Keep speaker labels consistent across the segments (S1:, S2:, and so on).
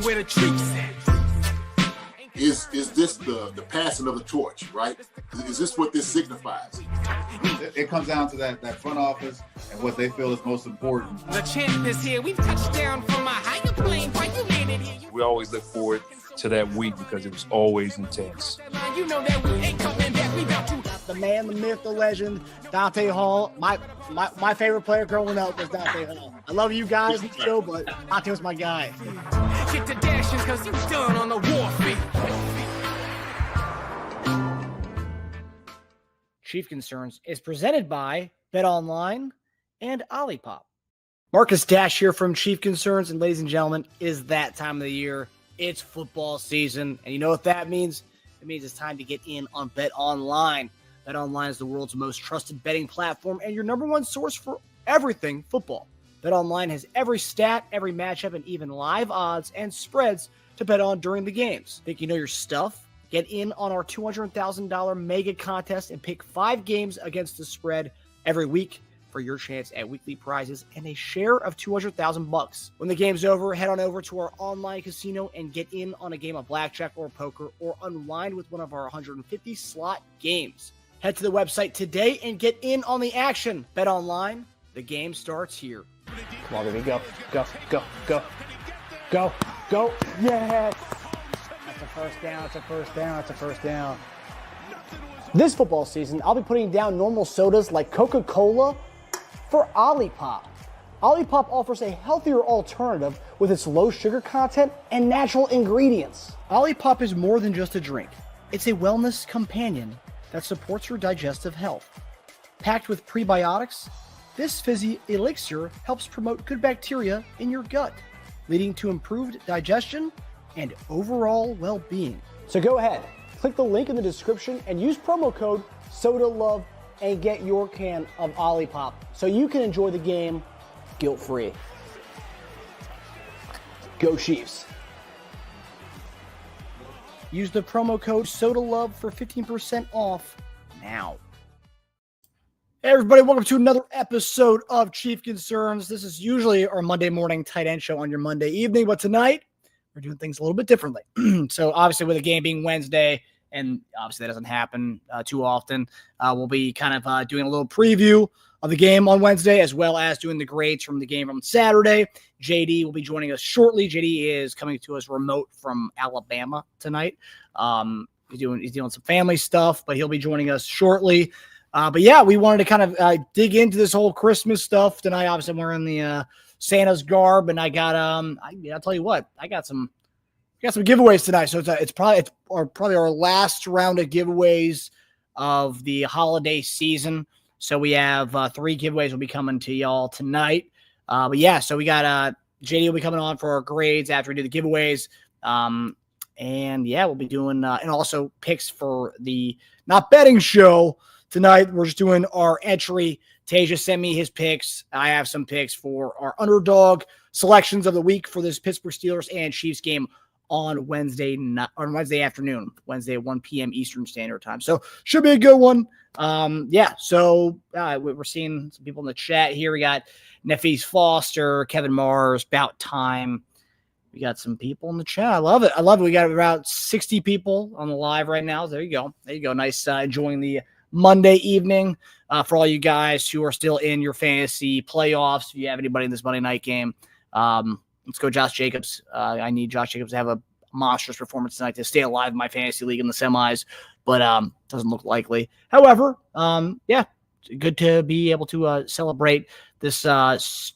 S1: where the treats at.
S2: Is this the passing of the torch, right? Is this what this signifies?
S3: It comes down to that front office and what they feel is most important.
S1: The champ is here. We've touched down from a higher plane. Why you landed here?
S4: We always look forward to that week because it was always intense.
S1: You know that we ain't coming back. We got to.
S5: The man, the myth, the legend, Dante Hall. My favorite player growing up was Dante Hall. I love you guys in the show, but Dante was my guy.
S1: Get to dashing because you done on the warfare.
S5: Chief Concerns is presented by BetOnline and Olipop. Marcus Dash here from Chief Concerns, and ladies and gentlemen, it is that time of the year. It's football season, and you know what that means? It means it's time to get in on BetOnline. BetOnline is the world's most trusted betting platform and your number one source for everything football. BetOnline has every stat, every matchup, and even live odds and spreads to bet on during the games. Think you know your stuff? Get in on our $200,000 mega contest and pick 5 games against the spread every week for your chance at weekly prizes and a share of $200,000. When the game's over, head on over to our online casino and get in on a game of blackjack or poker or unwind with one of our 150 slot games. Head to the website today and get in on the action. Bet online. The game starts here. Come on, baby. Go. Go. Go. Go. Go. Go. Yes. That's a first down. That's a first down. That's a first down. This football season, I'll be putting down normal sodas like Coca-Cola for Olipop. Olipop offers a healthier alternative with its low sugar content and natural ingredients. Olipop is more than just a drink. It's a wellness companion that supports your digestive health. Packed with prebiotics, this fizzy elixir helps promote good bacteria in your gut, leading to improved digestion and overall well-being. So go ahead, click the link in the description and use promo code SODALOVE and get your can of Olipop so you can enjoy the game guilt-free. Go Chiefs. Use the promo code SODALOVE for 15% off now. Hey everybody, welcome to another episode of Chief Concerns. This is usually our Monday morning tight end show on your Monday evening, but tonight we're doing things a little bit differently. So obviously with the game being Wednesday, and obviously that doesn't happen too often, we'll be kind of doing a little preview of the game on Wednesday, as well as doing the grades from the game on Saturday. JD will be joining us shortly. JD is coming to us remote from Alabama tonight. He's doing some family stuff, but he'll be joining us shortly. But yeah, we wanted to kind of dig into this whole Christmas stuff tonight. Obviously, I'm wearing the Santa's garb, and I got I'll tell you what, I got some giveaways tonight. So it's probably our last round of giveaways of the holiday season. So we have 3 giveaways will be coming to y'all tonight. But yeah, so we got JD will be coming on for our grades after we do the giveaways. And yeah, we'll be doing and also picks for the not betting show tonight. We're just doing our entry. Tasia sent me his picks. I have some picks for our underdog selections of the week for this Pittsburgh Steelers and Chiefs game on Wednesday afternoon, Wednesday at 1 p.m. Eastern Standard Time. So should be a good one. Yeah, so we're seeing some people in the chat here. We got Nefis Foster, Kevin Mars, About Time. We got some people in the chat. I love it. We got about 60 people on the live right now. There you go. Nice enjoying the Monday evening for all you guys who are still in your fantasy playoffs. If you have anybody in this Monday night game, let's go Josh Jacobs. I need Josh Jacobs to have a monstrous performance tonight to stay alive in my fantasy league in the semis, but doesn't look likely. However, yeah, good to be able to celebrate this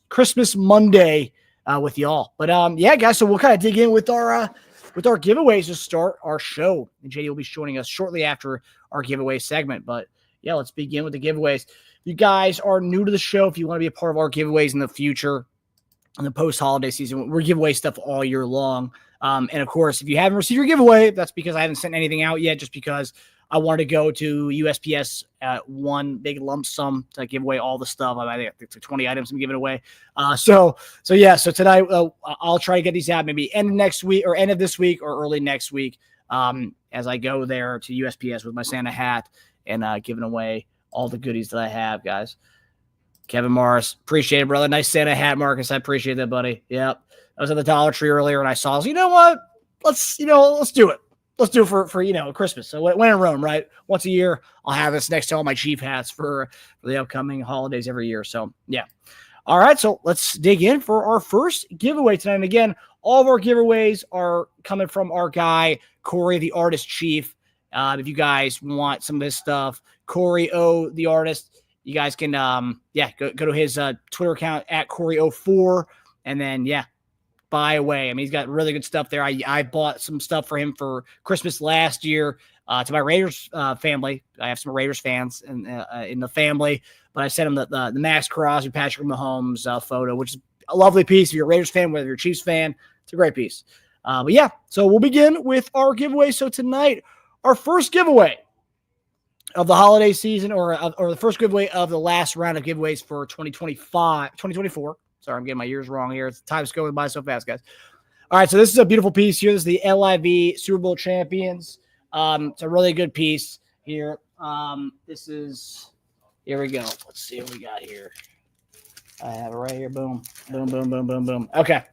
S5: Christmas Monday with y'all. But yeah, guys, so we'll kind of dig in with our giveaways to start our show. And JD will be joining us shortly after our giveaway segment. But yeah, let's begin with the giveaways. You guys are new to the show. If you want to be a part of our giveaways in the future, in the post-holiday season, we're giving away stuff all year long. And of course, if you haven't received your giveaway, that's because I haven't sent anything out yet, just because I wanted to go to USPS one big lump sum to give away all the stuff. I think it's 20 items I'm giving away. So tonight I'll try to get these out maybe end of this week or early next week as I go there to USPS with my Santa hat and giving away all the goodies that I have, guys. Kevin Morris, appreciate it, brother. Nice Santa hat, Marcus. I appreciate that, buddy. Yep. I was at the Dollar Tree earlier and I saw, you know what? Let's do it. Let's do it for Christmas. So when in Rome, right? Once a year, I'll have this next to all my Chief hats for the upcoming holidays every year. So yeah. All right. So let's dig in for our first giveaway tonight. And again, all of our giveaways are coming from our guy, Corey, the Artist Chief. If you guys want some of his stuff, Corey O, the Artist, you guys can, go to his Twitter account at Corey04 and then, buy away. I mean, he's got really good stuff there. I bought some stuff for him for Christmas last year to my Raiders family. I have some Raiders fans in the family, but I sent him the Max Crosby, Patrick Mahomes photo, which is a lovely piece. If you're a Raiders fan, whether you're a Chiefs fan, it's a great piece. So we'll begin with our giveaway. So tonight, our first giveaway of the holiday season or the first giveaway of the last round of giveaways for 2024. Sorry, I'm getting my years wrong here. Time's going by so fast, guys. All right, so this is a beautiful piece here. This is the LIV Super Bowl champions. It's a really good piece here. Here we go. Let's see what we got here. I have it right here. Boom, boom, boom, boom, boom, boom. Okay.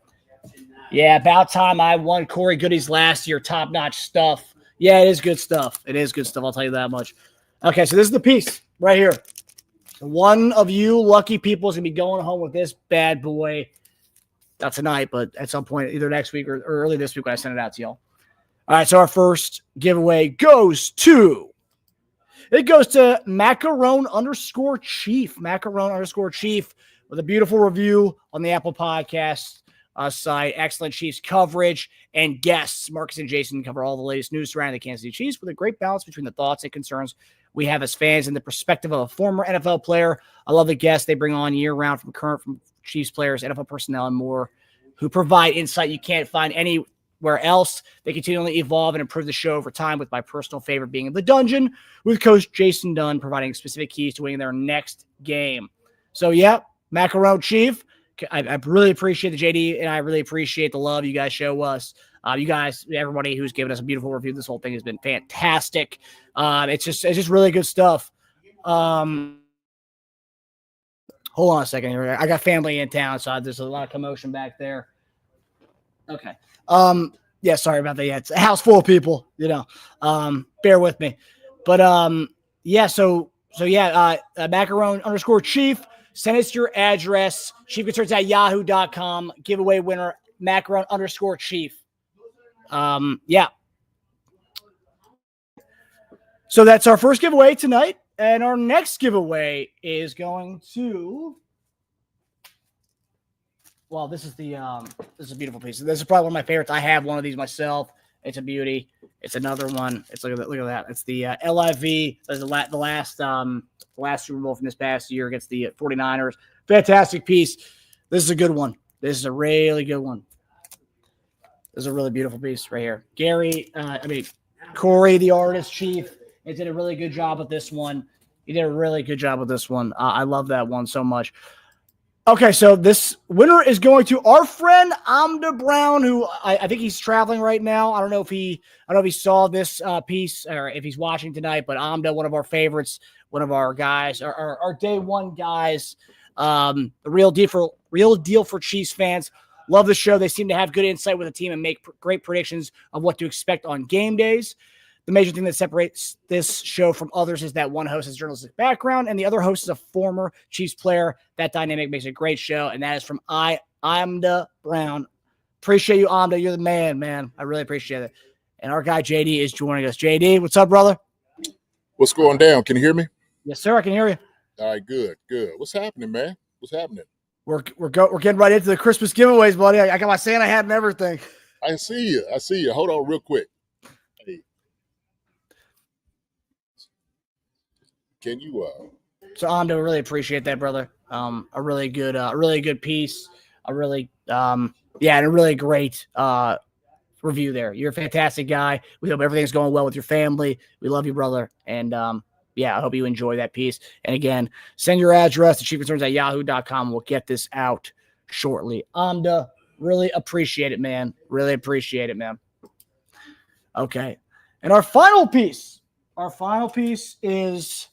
S5: Yeah, about time I won Corey Goody's last year. Top-notch stuff. Yeah, it is good stuff. It is good stuff. I'll tell you that much. Okay, so this is the piece right here. So one of you lucky people is going to be going home with this bad boy. Not tonight, but at some point, either next week or early this week when I send it out to y'all. All right, so our first giveaway goes to Macaron_Chief. Macaron_Chief with a beautiful review on the Apple Podcast site. Excellent Chiefs coverage and guests. Marcus and Jason cover all the latest news surrounding the Kansas City Chiefs with a great balance between the thoughts and concerns we have as fans and the perspective of a former NFL player. I love the guests they bring on year-round from Chiefs players, NFL personnel, and more, who provide insight you can't find anywhere else. They continually evolve and improve the show over time, with my personal favorite being The Dungeon, with Coach Jason Dunn providing specific keys to winning their next game. So, Macaron Chief, I really appreciate the JD, and I really appreciate the love you guys show us. You guys, everybody who's given us a beautiful review, this whole thing has been fantastic. It's just really good stuff. Hold on a second here. I got family in town, so there's a lot of commotion back there. Okay. Sorry about that. Yeah, it's a house full of people, bear with me. But Macaron_Chief, send us your address, chiefconcerns@yahoo.com, giveaway winner, Macaron_Chief. So that's our first giveaway tonight. And our next giveaway is going to, this is a beautiful piece. This is probably one of my favorites. I have one of these myself. It's a beauty. It's another one. Look at that. It's the LIV. That's the last Super Bowl from this past year against the 49ers. Fantastic piece. This is a good one. This is a really good one. This is a really beautiful piece right here. Corey, the Artist Chief, he did a really good job with this one. I love that one so much. Okay, so this winner is going to our friend Amda Brown, who I think he's traveling right now. I don't know if he saw this piece or if he's watching tonight, but Amda, one of our favorites, one of our guys, our day one guys, the real deal for Chiefs fans. Love the show. They seem to have good insight with the team and make great predictions of what to expect on game days. The major thing that separates this show from others is that one host has journalistic background and the other host is a former Chiefs player. That dynamic makes a great show, and that is from Amda Brown. Appreciate you, Amda. You're the man. I really appreciate it. And our guy JD is joining us. JD, what's up, brother?
S2: What's going down? Can you hear me?
S5: Yes, sir. I can hear you.
S2: All right, good. What's happening, man? What's happening?
S5: We're getting right into the Christmas giveaways, buddy. I got my Santa hat and everything.
S2: I see you. Hold on real quick. Hey. Can you
S5: So Amdo, really appreciate that, brother. A really good piece. A really and a really great review there. You're a fantastic guy. We hope everything's going well with your family. We love you, brother. And I hope you enjoy that piece. And again, send your address to chiefconcerns@yahoo.com. We'll get this out shortly. Amda, really appreciate it, man. Okay. And our final piece is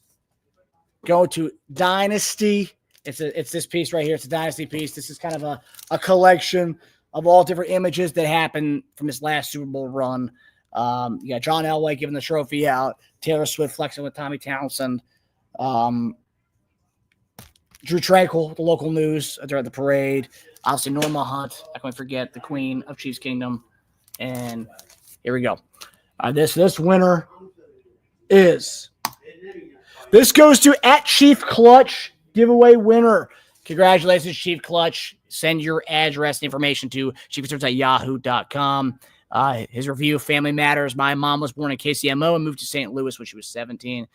S5: going to Dynasty It's this piece right here. It's a dynasty piece. This is kind of a collection of all different images that happened from his last Super Bowl run. You got John Elway giving the trophy out, Taylor Swift flexing with Tommy Townsend, Drew Tranquil, the local news during the parade. Obviously, Norma Hunt. I can't forget the Queen of Chiefs Kingdom. And here we go. This winner is. This goes to @ChiefClutch giveaway winner. Congratulations, Chief Clutch. Send your address and information to chiefconcerns@yahoo.com. His review, Family Matters. My mom was born in KCMO and moved to St. Louis when she was 17.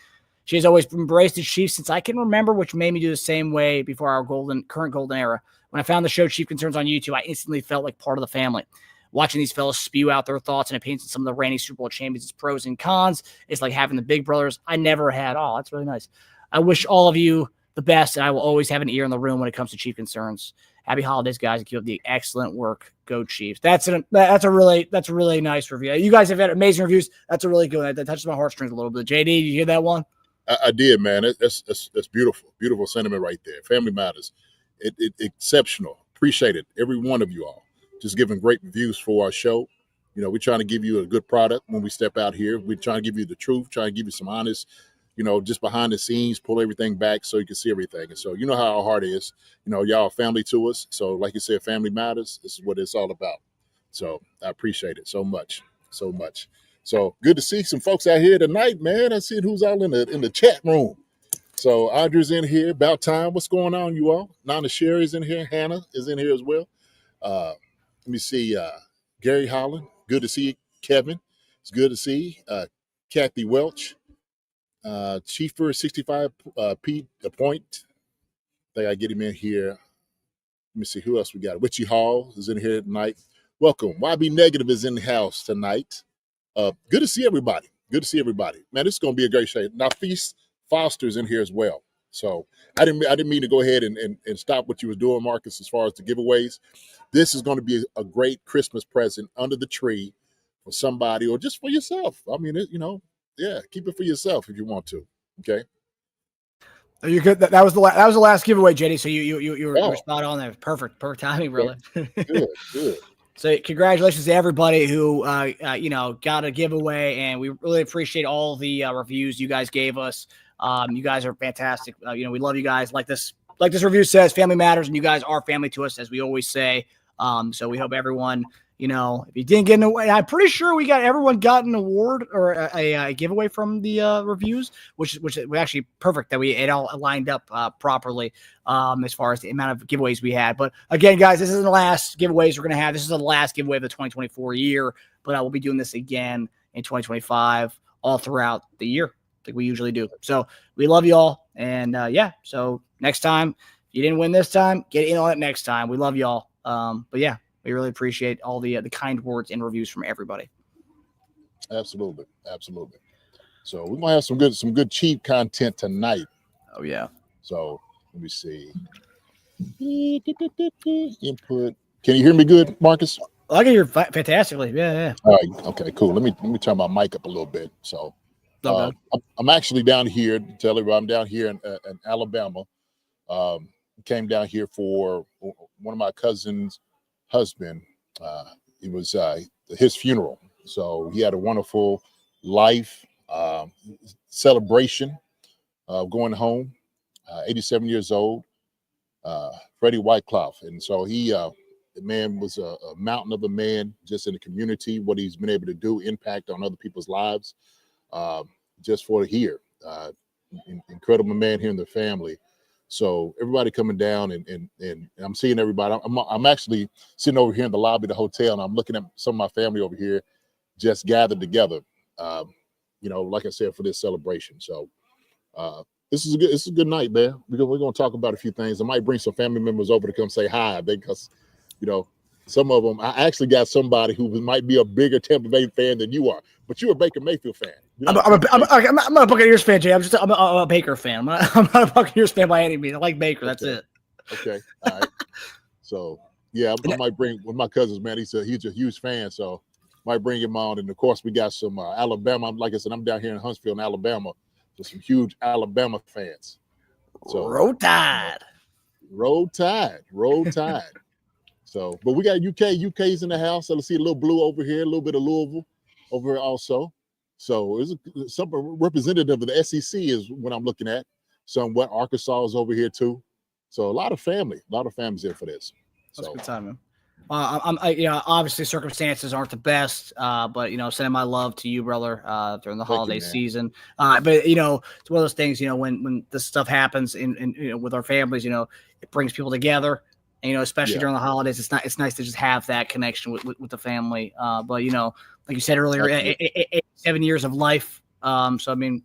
S5: She has always embraced the Chiefs since I can remember, which made me do the same way before our current golden era. When I found the show Chief Concerns on YouTube, I instantly felt like part of the family. Watching these fellas spew out their thoughts and opinions on some of the reigning Super Bowl champions' pros and cons, it's like having the big brothers I never had. Oh, that's really nice. I wish all of you the best, and I will always have an ear in the room when it comes to Chief Concerns. Happy holidays, guys, and keep up the excellent work. Go Chiefs. That's a really nice review. You guys have had amazing reviews. That's a really good one. That touches my heartstrings a little bit. JD, did you hear that one?
S2: I did, man. That's beautiful sentiment right there. Family Matters. It exceptional. Appreciate it, every one of you all. Just giving great reviews for our show. You know, we're trying to give you a good product when we step out here. We're trying to give you the truth, trying to give you some honest, just behind the scenes, pull everything back so you can see everything. And so you know how our heart is. Y'all are family to us. So like you said, Family Matters. This is what it's all about. So I appreciate it so much. So good to see some folks out here tonight, man. I see who's all in the chat room. So Audrey's in here. About time. What's going on, you all? Nana Sherry's in here. Hannah is in here as well. Let me see. Gary Holland. Good to see you, Kevin. It's good to see Kathy Welch. Chiefper 65 Pete the point. I think I get him in here. Let me see who else we got. Richie Hall is in here tonight. Welcome. YB Negative is in the house tonight. Good to see everybody. Man, this is gonna be a great show. Now Feast Foster's in here as well. So I didn't mean to go ahead and stop what you was doing, Marcus, as far as the giveaways. This is going to be a great Christmas present under the tree for somebody or just for yourself. I mean, keep it for yourself if you want to. Okay.
S5: You good? That was the last giveaway, JD. So you were spot on there. Perfect timing, brother.
S2: Good.
S5: So congratulations to everybody who got a giveaway, and we really appreciate all the reviews you guys gave us. You guys are fantastic. We love you guys. Like this review says, family matters, and you guys are family to us, as we always say. So we hope everyone, if you didn't get an award, I'm pretty sure everyone got an award or a giveaway from the reviews, which was actually perfect that it all lined up properly as far as the amount of giveaways we had. But again, guys, this isn't the last giveaways we're going to have. This is the last giveaway of the 2024 year, but I will be doing this again in 2025 all throughout the year, like we usually do. So we love you all. And so next time, if you didn't win this time, get in on it next time. We love y'all. But yeah, we really appreciate all the kind words and reviews from everybody.
S2: Absolutely. So we're gonna have some good cheap content tonight.
S5: Oh yeah.
S2: So let me see. Input. Can you hear me good, Marcus?
S5: I can hear fantastically. Yeah.
S2: All right. Okay. Cool. Let me turn my mic up a little bit. So I'm actually down here. To tell everybody, I'm down here in Alabama. Came down here for one of my cousin's husband. It was his funeral. So he had a wonderful life celebration going home. 87 years old, Freddie Whiteclough. And so the man was a mountain of a man just in the community, what he's been able to do, impact on other people's lives just for here. Incredible man here in the family. So everybody coming down and I'm seeing everybody. I'm actually sitting over here in the lobby of the hotel, and I'm looking at some of my family over here just gathered together, like I said, for this celebration. So this is a good night, man. We're going to talk about a few things. I might bring some family members over to come say hi because, some of them, I actually got somebody who might be a bigger Tampa Bay fan than you are, but you're a Baker Mayfield fan.
S5: I'm not a Buccaneers fan, Jay. I'm a Baker fan. I'm not a Buccaneers fan by any means. I like Baker. That's it.
S2: Okay. All right. So yeah, I might bring one of my cousins, man. He's a huge fan, so might bring him on. And of course, we got some Alabama. Like I said, I'm down here in Huntsville, Alabama, with some huge Alabama fans.
S5: So Roll Tide.
S2: Roll Tide. So, but we got UK's in the house. So let's see a little blue over here, a little bit of Louisville over here also. So it's some representative of the SEC is what I'm looking at. Somewhat Arkansas is over here too. So a lot of families here for this.
S5: That's
S2: so.
S5: a good time, man. Obviously circumstances aren't the best, but sending my love to you, brother, during the holiday season. But it's one of those things. When this stuff happens in with our families, it brings people together. And, especially during the holidays, it's nice to just have that connection with the family. But like you said earlier, 7 years of life. So I mean,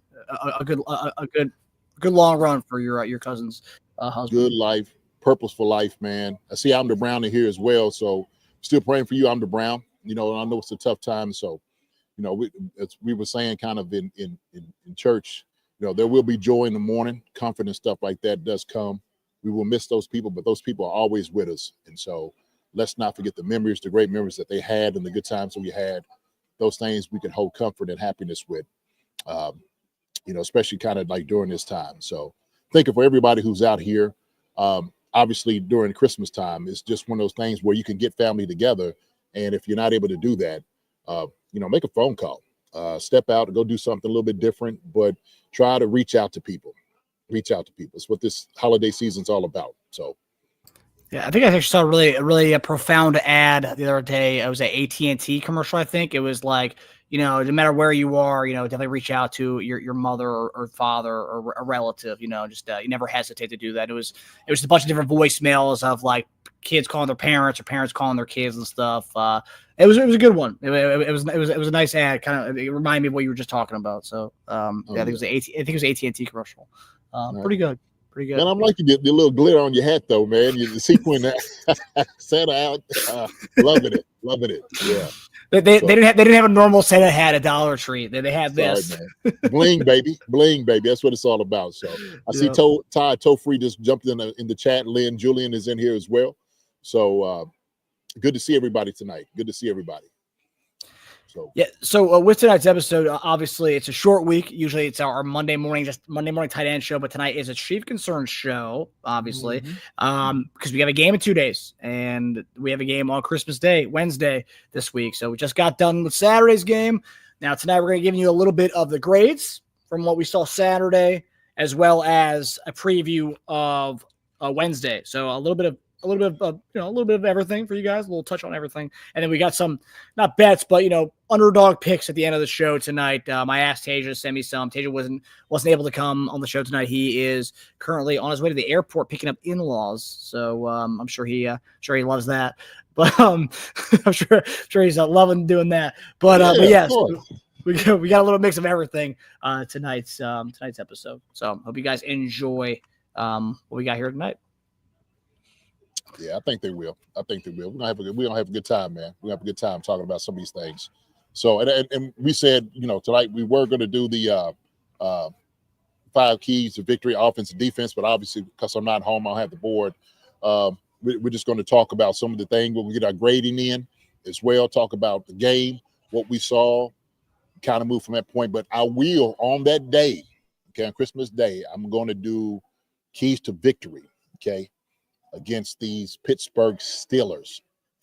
S5: a good long run for your cousin's husband.
S2: Good life. Purposeful life, man. I see Amber Brown in here as well, so still praying for you, Amber Brown. I know it's a tough time, so we were saying kind of in church, there will be joy in the morning, comfort and stuff like that does come. We will miss those people, but those people are always with us, and so let's not forget the memories, the great memories that they had, and the good times that we had. Those things we can hold comfort and happiness with, especially kind of like during this time. So thinking for everybody who's out here. Obviously, during Christmas time, it's just one of those things where you can get family together. And if you're not able to do that, make a phone call, step out and go do something a little bit different, but try to reach out to people. It's what this holiday season's all about. So.
S5: Yeah, I think I actually saw a really profound ad the other day. It was an AT&T commercial, I think. It was like, no matter where you are, definitely reach out to your mother or father or a relative, just you never hesitate to do that. It was a bunch of different voicemails of like kids calling their parents or parents calling their kids and stuff. It was a good one. It was a nice ad. Kind of, it reminded me of what you were just talking about. So I think it was AT&T commercial. Pretty good. Pretty good.
S2: Man, I'm liking the little glitter on your hat, though, man. The sequin Santa out, loving it. Yeah.
S5: They didn't have a normal Santa hat at Dollar Tree. They had this.
S2: Man. Bling, baby. That's what it's all about. So I see Ty Tofree just jumped in the chat. Lynn Julian is in here as well. So good to see everybody tonight. Good to see everybody.
S5: So with tonight's episode, obviously it's a short week. Usually it's our Monday morning tight end show, but tonight is a Chief Concerns show, obviously, because we have a game in 2 days, and we have a game on Christmas Day, Wednesday this week. So we just got done with Saturday's game. Now tonight we're going to give you a little bit of the grades from what we saw Saturday, as well as a preview of Wednesday. So a little bit of everything for you guys, a little touch on everything. And then we got some, not bets, but, underdog picks at the end of the show tonight. I asked Tasia to send me some. Tasia wasn't able to come on the show tonight. He is currently on his way to the airport picking up in-laws. So I'm sure he loves that. But I'm sure he's loving doing that. But yes, we got a little mix of everything tonight's episode. So hope you guys enjoy what we got here tonight.
S2: Yeah, I think they will. We're gonna have a good time, man. We're gonna have a good time talking about some of these things. So, and we said, tonight we were gonna do the 5 keys to victory, offense and defense, but obviously because I'm not home, I'll have the board. We're just going to talk about some of the things when we get our grading in as well. Talk about the game, what we saw, kind of move from that point. But I will on that day, on Christmas Day, I'm going to do keys to victory, against these Pittsburgh Steelers,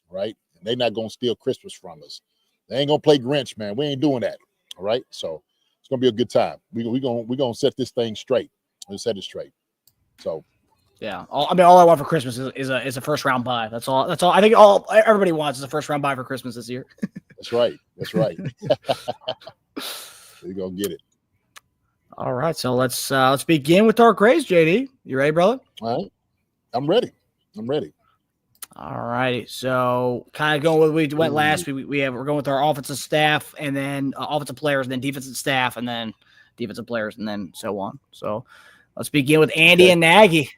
S2: right? And they're not going to steal Christmas from us. They ain't going to play Grinch, man. We ain't doing that, all right? So it's going to be a good time. We're going to set this thing straight. We'll set it straight. So.
S5: Yeah, all I want for Christmas is a first round bye. That's all. I think everybody wants is a first round bye for Christmas this year.
S2: That's right. We're going to get it.
S5: All right, so let's begin with our grades, JD. You ready, brother?
S2: All right. I'm ready.
S5: All right. So kind of going with we went last. We're going with our offensive staff, and then offensive players, and then defensive staff, and then defensive players, and then so on. So let's begin with Andy and Nagy.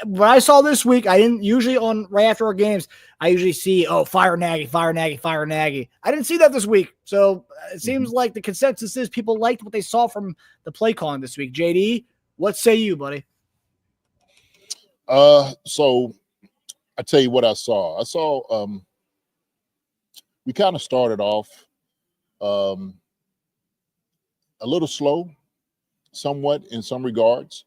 S5: What I saw this week, I didn't usually right after our games, I usually see, fire Nagy. I didn't see that this week. So it seems like the consensus is people liked what they saw from the play calling this week. JD, what say you, buddy?
S2: So I tell you what I saw. We kind of started off a little slow, somewhat in some regards.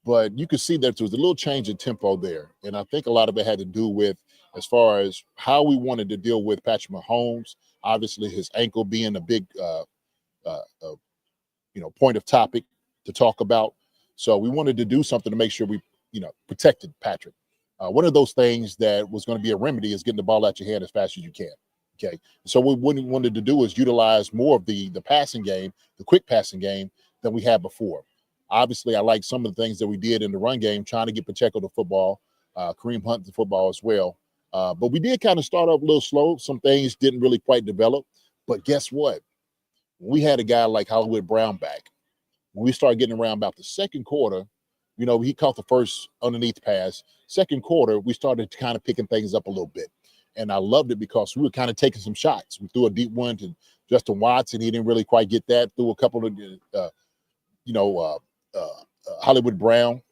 S2: but you could see that there was a little change in tempo there. And I think a lot of it had to do with as far as how we wanted to deal with Patrick Mahomes, obviously his ankle being a big point of topic to talk about. So we wanted to do something to make sure we, protected Patrick. One of those things that was going to be a remedy is getting the ball out your hand as fast as you can. Okay. So what we wanted to do is utilize more of the passing game, the quick passing game than we had before. Obviously, I like some of the things that we did in the run game, trying to get Pacheco the football, Kareem Hunt the football as well. But we did kind of start off a little slow. Some things didn't really quite develop. But guess what? When we had a guy like Hollywood Brown back, when we started getting around about the second quarter, he caught the first underneath pass. Second quarter, we started kind of picking things up a little bit. And I loved it because we were kind of taking some shots. We threw a deep one to Justin Watson. He didn't really quite get that. Threw a couple of, Hollywood Brown,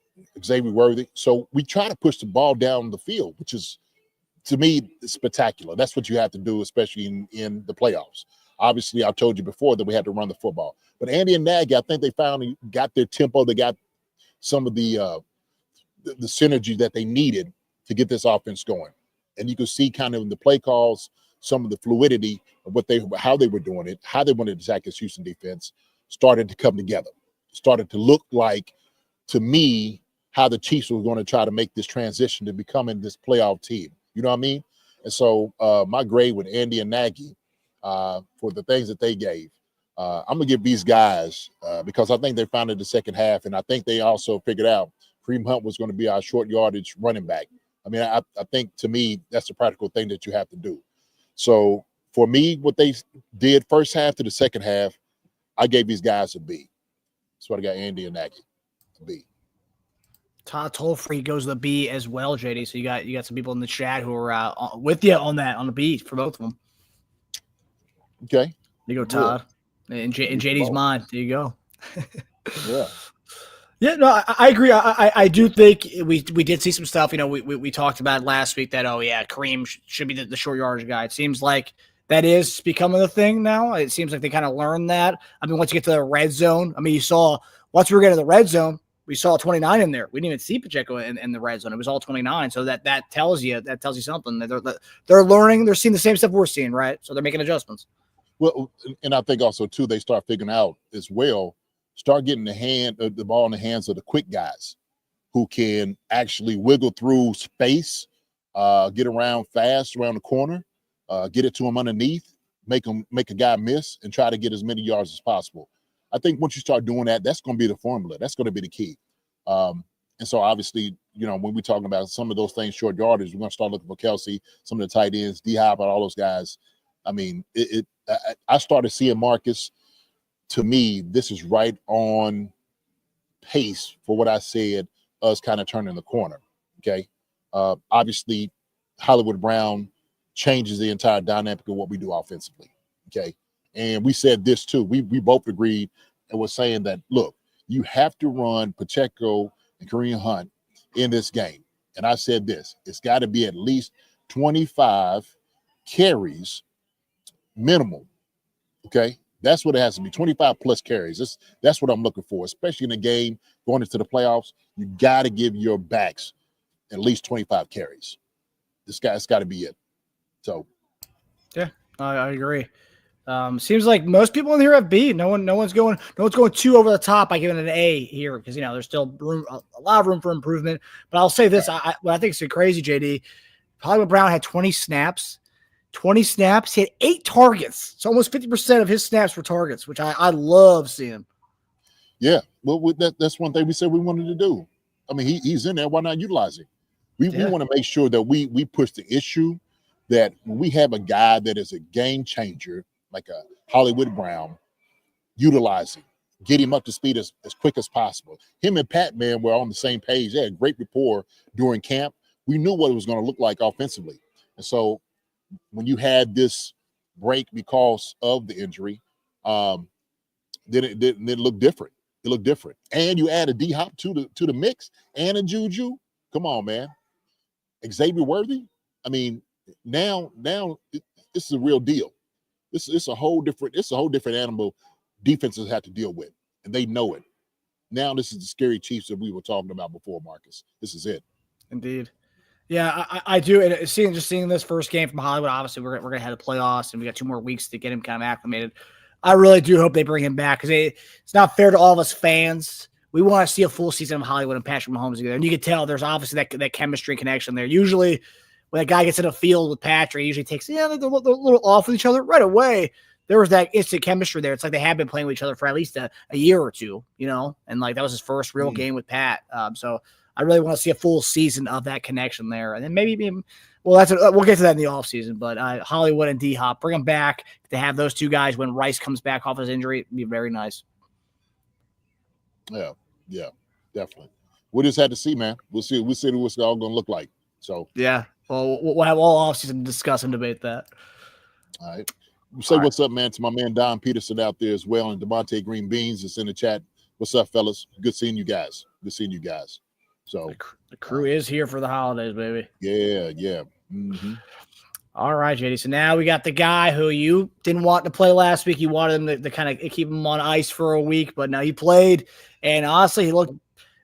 S2: Xavier Worthy. So we try to push the ball down the field, which is, to me, spectacular. That's what you have to do, especially in the playoffs. Obviously, I told you before that we had to run the football. But Andy and Nagy, I think they finally got their tempo. They got some of the synergy that they needed to get this offense going. And you could see kind of in the play calls, some of the fluidity of how they were doing it, how they wanted to attack this Houston defense started to come together. Started to look like, to me, how the Chiefs were going to try to make this transition to becoming this playoff team. You know what I mean? And so my grade with Andy and Nagy for the things that they gave, I'm going to give these guys because I think they found it the second half, and I think they also figured out Kareem Hunt was going to be our short yardage running back. I mean, I think, to me, that's the practical thing that you have to do. So for me, what they did first half to the second half, I gave these guys a B. That's what I got Andy and Nagy, a B.
S5: Todd Tollfree goes to the B as well, JD. So you got some people in the chat who are with you on the B for both of them.
S2: Okay.
S5: There you go, Todd. In JD's mind. There you go.
S2: Yeah.
S5: Yeah, no, I agree. I do think we did see some stuff. We talked about last week that, Kareem should be the short yardage guy. It seems like that is becoming a thing now. It seems like they kind of learned that. I mean, once you get to the red zone, you saw once we were getting to the red zone, we saw 29 in there. We didn't even see Pacheco in the red zone. It was all 29. So that tells you something. They're learning. They're seeing the same stuff we're seeing, right? So they're making adjustments.
S2: Well, and I think also too they start figuring out as well. Start getting the ball in the hands of the quick guys who can actually wiggle through space, get around fast around the corner, get it to him underneath, make a guy miss, and try to get as many yards as possible. I think once you start doing that, that's going to be the formula. That's going to be the key. And so obviously, when we're talking about some of those things, short yardage, we're going to start looking for Kelsey, some of the tight ends, D-Hop, and all those guys. I mean, I started seeing Marcus. To me, this is right on pace for what I said, us kind of turning the corner, okay? Obviously, Hollywood Brown changes the entire dynamic of what we do offensively, okay? And we said this too. We both agreed and was saying that, look, you have to run Pacheco and Kareem Hunt in this game. And I said this, it's got to be at least 25 carries minimum, okay? That's what it has to be, 25 plus carries. That's what I'm looking for, especially in a game going into the playoffs. You got to give your backs at least 25 carries. It's got to be it. So,
S5: yeah, I agree. Seems like most people in here have B. No one's going too over the top by giving it an A here because there's still a lot of room for improvement. But I'll say this: I think it's crazy, JD. Hollywood Brown had 20 snaps. 20 snaps, he had 8 targets. So almost 50% of his snaps were targets, which I love seeing.
S2: Yeah, well, that's one thing we said we wanted to do. I mean, he's in there. Why not utilize it? We want to make sure that we push the issue that when we have a guy that is a game changer, like a Hollywood Brown, utilize him, get him up to speed as quick as possible. Him and Pat, man, were on the same page. They had great rapport during camp. We knew what it was going to look like offensively. And so when you had this break because of the injury, then it looked different. It looked different. And you add a D-Hop to the mix and a Juju. Come on, man. Xavier Worthy. I mean, now this is a real deal. It's a whole different animal defenses have to deal with, and they know it. Now this is the scary Chiefs that we were talking about before, Marcus. This is it.
S5: Indeed. Yeah, I do. And seeing this first game from Hollywood, obviously we're gonna have the playoffs, and we got 2 more weeks to get him kind of acclimated. I really do hope they bring him back because it's not fair to all of us fans. We want to see a full season of Hollywood and Patrick Mahomes together, and you can tell there's obviously that chemistry and connection there. Usually, when a guy gets in a field with Patrick, he usually takes they're a little off with each other right away. There was that instant chemistry there. It's like they have been playing with each other for at least a year or two, and like that was his first real game with Pat. So I really want to see a full season of that connection there. And then maybe we'll get to that in the offseason. But Hollywood and D-Hop, bring them back to have those 2 guys when Rice comes back off his injury. It'd be very nice.
S2: Yeah, definitely. We just had to see, man. We'll see what's it all going to look like. So
S5: yeah, well, we'll have all offseason to discuss and debate that.
S2: All right. Say what's up, man, to my man Don Peterson out there as well, and Devontae Green Beans is in the chat. What's up, fellas? Good seeing you guys. So
S5: the crew is here for the holidays, baby.
S2: Yeah. Mm-hmm.
S5: All right, JD. So now we got the guy who you didn't want to play last week. You wanted him to kind of keep him on ice for a week, but now he played, and honestly,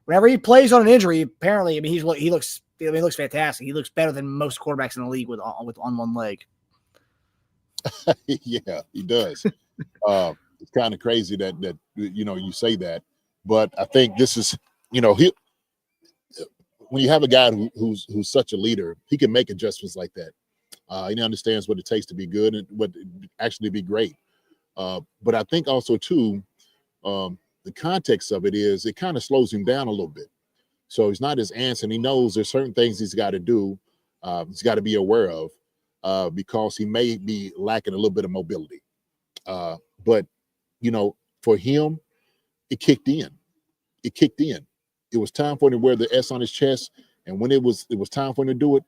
S5: whenever he plays on an injury, apparently, he looks fantastic. He looks better than most quarterbacks in the league with on one leg.
S2: Yeah, he does. It's kind of crazy that you say that, but I think this is when you have a guy who's such a leader, he can make adjustments like that. He understands what it takes to be good and what actually be great. But I think also too, the context of it is it kind of slows him down a little bit. So he's not as antsy, and he knows there's certain things he's got to do. He's got to be aware of. Because he may be lacking a little bit of mobility. But, for him, it kicked in. It was time for him to wear the S on his chest. And when it was time for him to do it,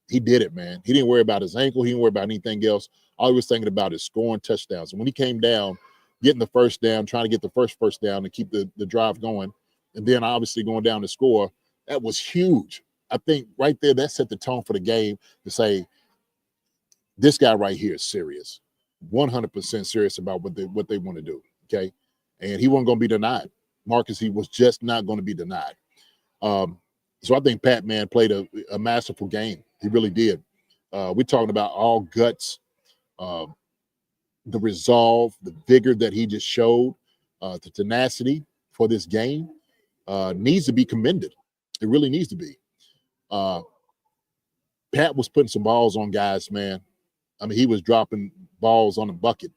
S2: he did it, man. He didn't worry about his ankle. He didn't worry about anything else. All he was thinking about is scoring touchdowns. And when he came down, getting the first down, trying to get the first down to keep the drive going, and then obviously going down to score, that was huge. I think right there, that set the tone for the game to say, this guy right here is serious, 100% serious about what they want to do, okay? And he wasn't going to be denied. Marcus, he was just not going to be denied. So I think Pat, man, played a masterful game. He really did. We're talking about all guts, the resolve, the vigor that he just showed, the tenacity for this game needs to be commended. It really needs to be. Pat was putting some balls on guys, man. I mean, he was dropping balls on the bucket,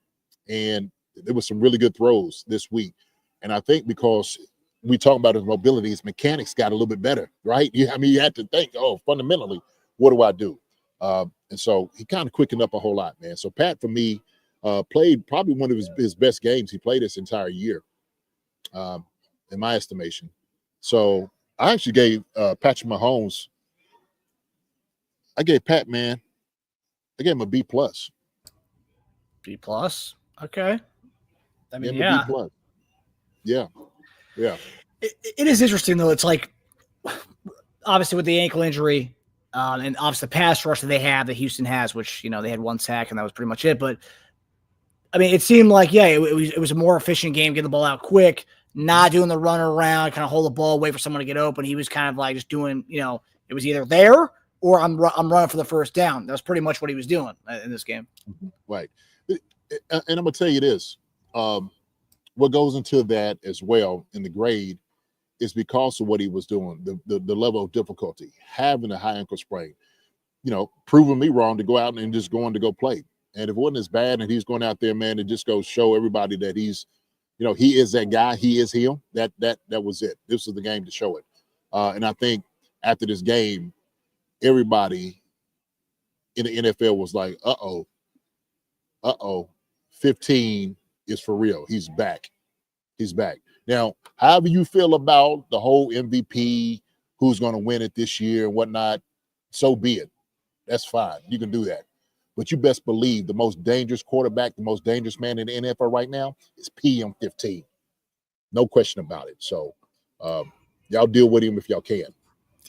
S2: and there was some really good throws this week. And I think because we talk about his mobility, his mechanics got a little bit better, right? You had to think, fundamentally, what do I do? And so he kind of quickened up a whole lot, man. So Pat, for me, played probably one of his best games he played this entire year, in my estimation. So I actually gave Patrick Mahomes, I gave him a B+.
S5: B+? Okay. I mean,
S2: yeah. B+. Yeah.
S5: It is interesting, though. It's like, obviously, with the ankle injury, and obviously the pass rush that they have, that Houston has, which, they had 1 sack, and that was pretty much it. But, I mean, it seemed like, it was a more efficient game, getting the ball out quick, not doing the run around, kind of hold the ball, wait for someone to get open. He was kind of like just doing, it was either there or I'm running for the first down. That was pretty much what he was doing in this game.
S2: Right. And I'm going to tell you this. What goes into that as well in the grade is because of what he was doing, the level of difficulty, having a high ankle sprain, proving me wrong to go out and just going to go play. And if it wasn't as bad and he's going out there, man, to just go show everybody that he's, he is that guy, he is him, that was it. This was the game to show it. And I think after this game, everybody in the NFL was like, uh-oh, 15 is for real. He's back. Now, however you feel about the whole MVP, who's going to win it this year and whatnot, so be it. That's fine. You can do that. But you best believe the most dangerous quarterback, the most dangerous man in the NFL right now is PM15. No question about it. So y'all deal with him if y'all can.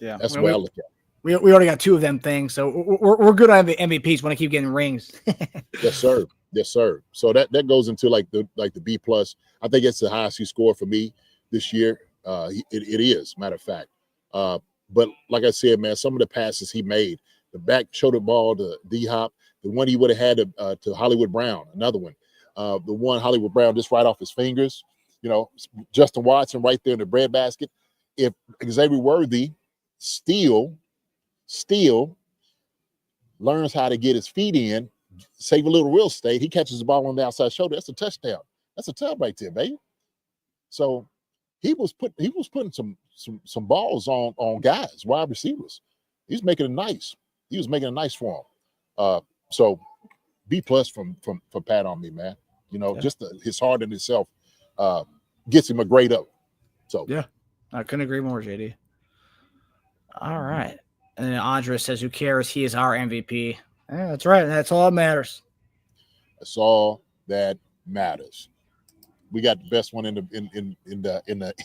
S2: Yeah, that's the way I look at it.
S5: We already got 2 of them things, so we're good on the MVPs. Want to keep getting rings.
S2: Yes, sir. So that goes into like the B+. I think it's the highest he scored for me. this year. It is, matter of fact. But like I said, man, some of the passes he made, the back shoulder ball to D-Hop, the one he would have had to Hollywood Brown, another one. The one Hollywood Brown just right off his fingers. You know, Justin Watson right there in the breadbasket. If Xavier Worthy still learns how to get his feet in, save a little real estate, he catches the ball on the outside shoulder. That's a touchdown. That's a tub right there, baby. So he was putting some balls on guys, wide receivers. He's making it nice. He was making it nice for him. So B+ from Pat on me, man. You know, just his heart in itself gets him a grade up. So
S5: yeah, I couldn't agree more, JD. All right. And then Andres says, who cares? He is our MVP. Yeah, that's right. That's all that matters.
S2: That's all that matters. We got the best one in the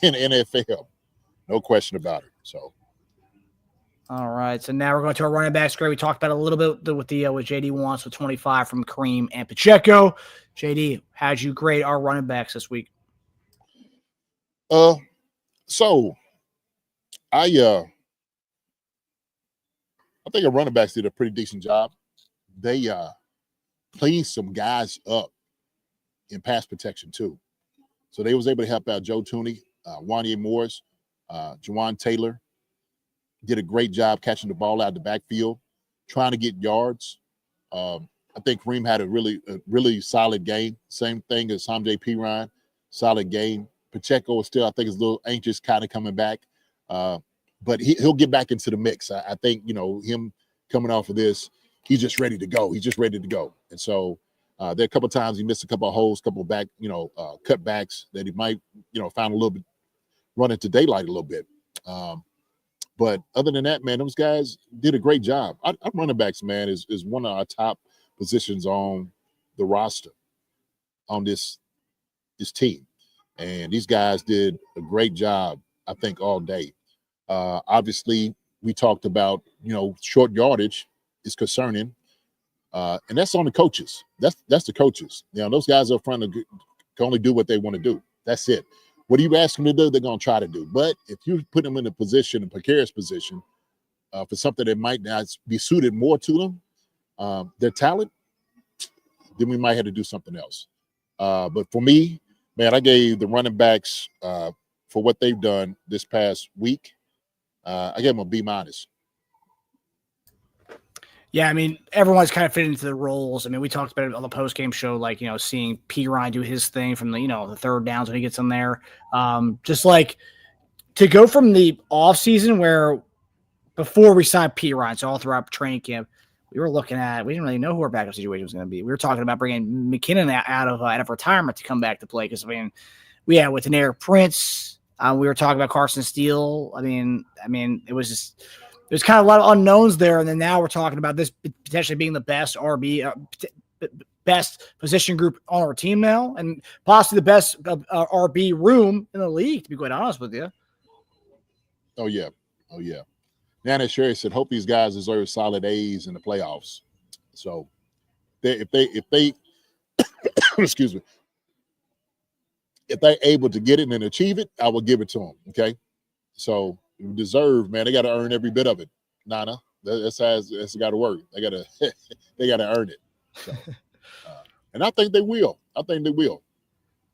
S2: NFL. No question about it. So
S5: all right. So now we're going to our running backs. Great. We talked about it a little bit with JD wants with 25 from Kareem and Pacheco. JD, how'd you grade our running backs this week?
S2: So I think our running backs did a pretty decent job. They cleaned some guys up in pass protection too. So they was able to help out Joe Tooney, Wanya Morris, Jawaan Taylor. Did a great job catching the ball out of the backfield, trying to get yards. I think Kareem had a really solid game. Same thing as Samjay Piran, solid game. Pacheco is still, I think, is a little anxious, kind of coming back. But he'll get back into the mix. I think, you know, him coming off of this, he's just ready to go. He's just ready to go. And so there are a couple of times he missed a couple of holes, couple of back, cutbacks that he might, find a little bit, run into daylight a little bit. But other than that, man, those guys did a great job. Our running backs, man, is one of our top positions on the roster on this team. And these guys did a great job, I think, all day. Obviously, we talked about, short yardage is concerning. And that's on the coaches. That's the coaches. Those guys up front can only do what they want to do. That's it. What do you ask them to do? They're going to try to do. But if you put them in a precarious position for something that might not be suited more to them, their talent, then we might have to do something else. But for me, man, I gave the running backs for what they've done this past week. I gave them a B-.
S5: Yeah, I mean, everyone's kind of fit into the roles. I mean, we talked about it on the post-game show, like, seeing P. Ryan do his thing from the third downs when he gets in there. Just like to go from the offseason where before we signed P. Ryan, so all throughout training camp, we didn't really know who our backup situation was going to be. We were talking about bringing McKinnon out of retirement to come back to play because, we had with Denaric Prince. We were talking about Carson Steele. I mean, it was just – there's kind of a lot of unknowns there, and then now we're talking about this potentially being the best RB, best position group on our team now, and possibly the best RB room in the league, to be quite honest with you.
S2: Oh, yeah. Nana Sherry said, hope these guys deserve solid A's in the playoffs. So if they excuse me, if they're able to get it and achieve it, I will give it to them. Okay. So deserve, man, they got to earn every bit of it. Nana, that's how it's got to work. They got to earn it. So, and I think they will. It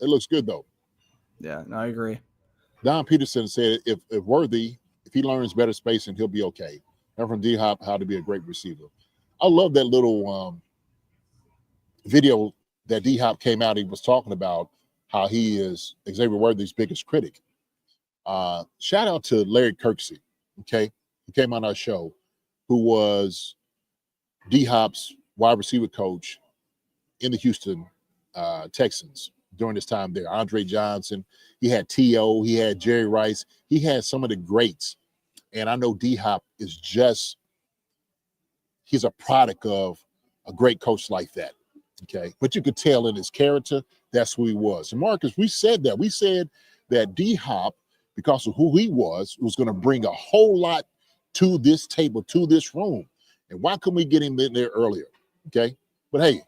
S2: looks good though.
S5: Yeah, no, I agree.
S2: Don Peterson said if Worthy, if he learns better spacing, he'll be okay. And from D-Hop, how to be a great receiver. I love that little video that D-Hop came out. He was talking about how he is Xavier Worthy's biggest critic. Shout out to Larry Kirksey, okay, who came on our show, who was D-Hop's wide receiver coach in the Houston Texans during his time there. Andre Johnson, he had T.O., he had Jerry Rice, he had some of the greats. And I know D-Hop is he's a product of a great coach like that, okay? But you could tell in his character, that's who he was. And Marcus, we said that. We said that D-Hop, because of who he was going to bring a whole lot to this table, to this room. And why couldn't we get him in there earlier? Okay. But hey,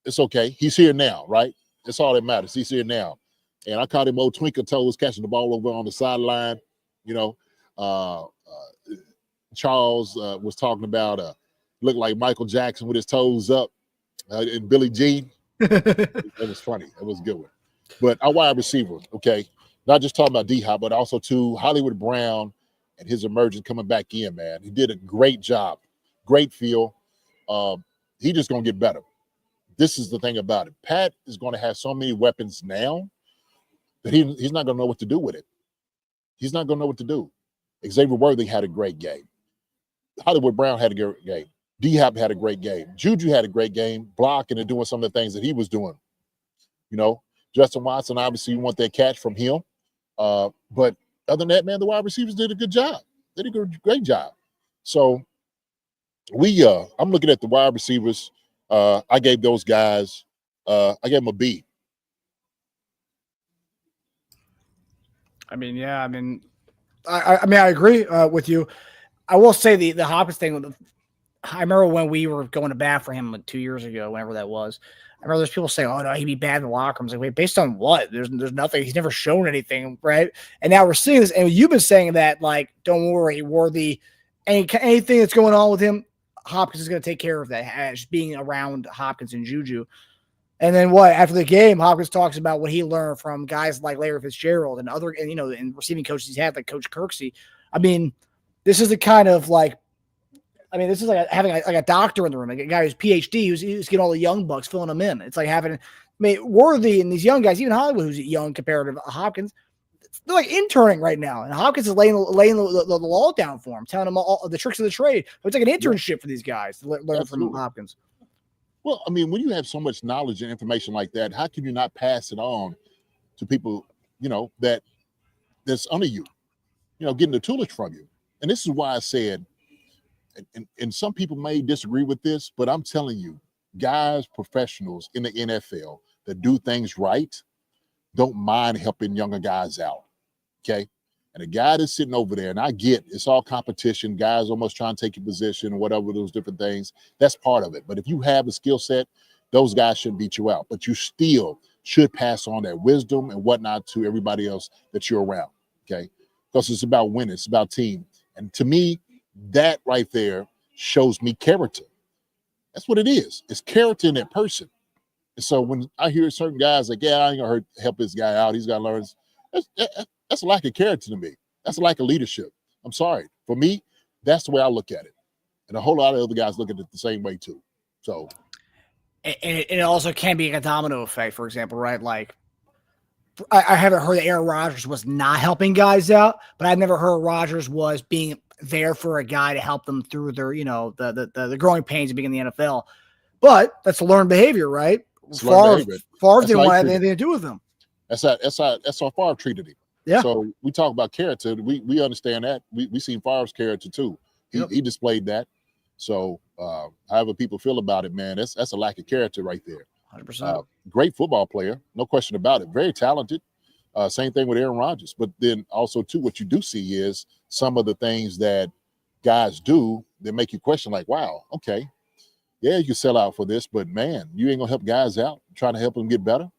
S2: it's okay. He's here now, right? That's all that matters. He's here now. And I caught him old twinkle toes catching the ball over on the sideline. You know, Charles was talking about looked like Michael Jackson with his toes up and Billie Jean. That was funny. That was a good one. But our wide receiver, okay, not just talking about D-Hop, but also to Hollywood Brown and his emergence coming back in, man. He did a great job, great feel. He just going to get better. This is the thing about it. Pat is going to have so many weapons now that he's not going to know what to do with it. He's not going to know what to do. Xavier Worthy had a great game. Hollywood Brown had a great game. D-Hop had a great game. Juju had a great game, blocking and doing some of the things that he was doing. You know, Justin Watson, obviously, you want that catch from him. But other than that, man, the wide receivers did a good job. They did a great job. So I'm looking at the wide receivers. I gave those guys, I gave them a B.
S5: I mean, yeah, I mean, I agree with you. I will say the Hopkins thing. I remember when we were going to bat for him like 2 years ago, whenever that was. I remember there's people saying, "Oh no, he'd be bad in the locker room." I was like, "Wait, based on what? There's nothing. He's never shown anything, right?" And now we're seeing this, and you've been saying that, like, don't worry, Worthy, anything that's going on with him, Hopkins is going to take care of that. As being around Hopkins and Juju. And then what? After the game, Hopkins talks about what he learned from guys like Larry Fitzgerald and other, and and receiving coaches he's had, like Coach Kirksey. I mean, this is the kind of like, this is like having a doctor in the room, like a guy who's PhD, who's getting all the young bucks, filling them in. It's like having, Worthy and these young guys, even Hollywood, who's young compared to Hopkins, they're like interning right now, and Hopkins is laying the law down for him, telling them all the tricks of the trade. It's like an internship for these guys to learn from Hopkins.
S2: Well, I mean, when you have so much knowledge and information like that, how can you not pass it on to people, that's under you, getting the tutelage from you? And this is why I said, and some people may disagree with this, but I'm telling you, guys, professionals in the NFL that do things right don't mind helping younger guys out, okay? And a guy that's sitting over there, and I get it's all competition, guys almost trying to take your position, whatever, those different things. That's part of it. But if you have a skill set, those guys shouldn't beat you out. But you still should pass on that wisdom and whatnot to everybody else that you're around, okay? Because it's about winning. It's about team. And to me, that right there shows me character. That's what it is. It's character in that person. And so when I hear certain guys like, yeah, I ain't going to help this guy out, he's got to learn. That's a lack of character to me. That's a lack of leadership. I'm sorry. For me, that's the way I look at it. And a whole lot of other guys look at it the same way too. So,
S5: and it also can be a domino effect, for example, right? Like, I haven't heard that Aaron Rodgers was not helping guys out, but I've never heard Rodgers was being there for a guy to help them through their, the growing pains of being in the NFL. But that's a learned behavior, right? Favre didn't want anything to do with them. That's
S2: how Favre treated him.
S5: Yeah.
S2: So we talk about character. We understand that. We seen Favre's character too. He displayed that. So however people feel about it, man, that's a lack of character right there.
S5: 100%.
S2: Great football player, no question about it. Very talented. Same thing with Aaron Rodgers. But then also too, what you do see is some of the things that guys do that make you question, like, wow, okay, yeah, you can sell out for this, but man, you ain't gonna help guys out, trying to help them get better.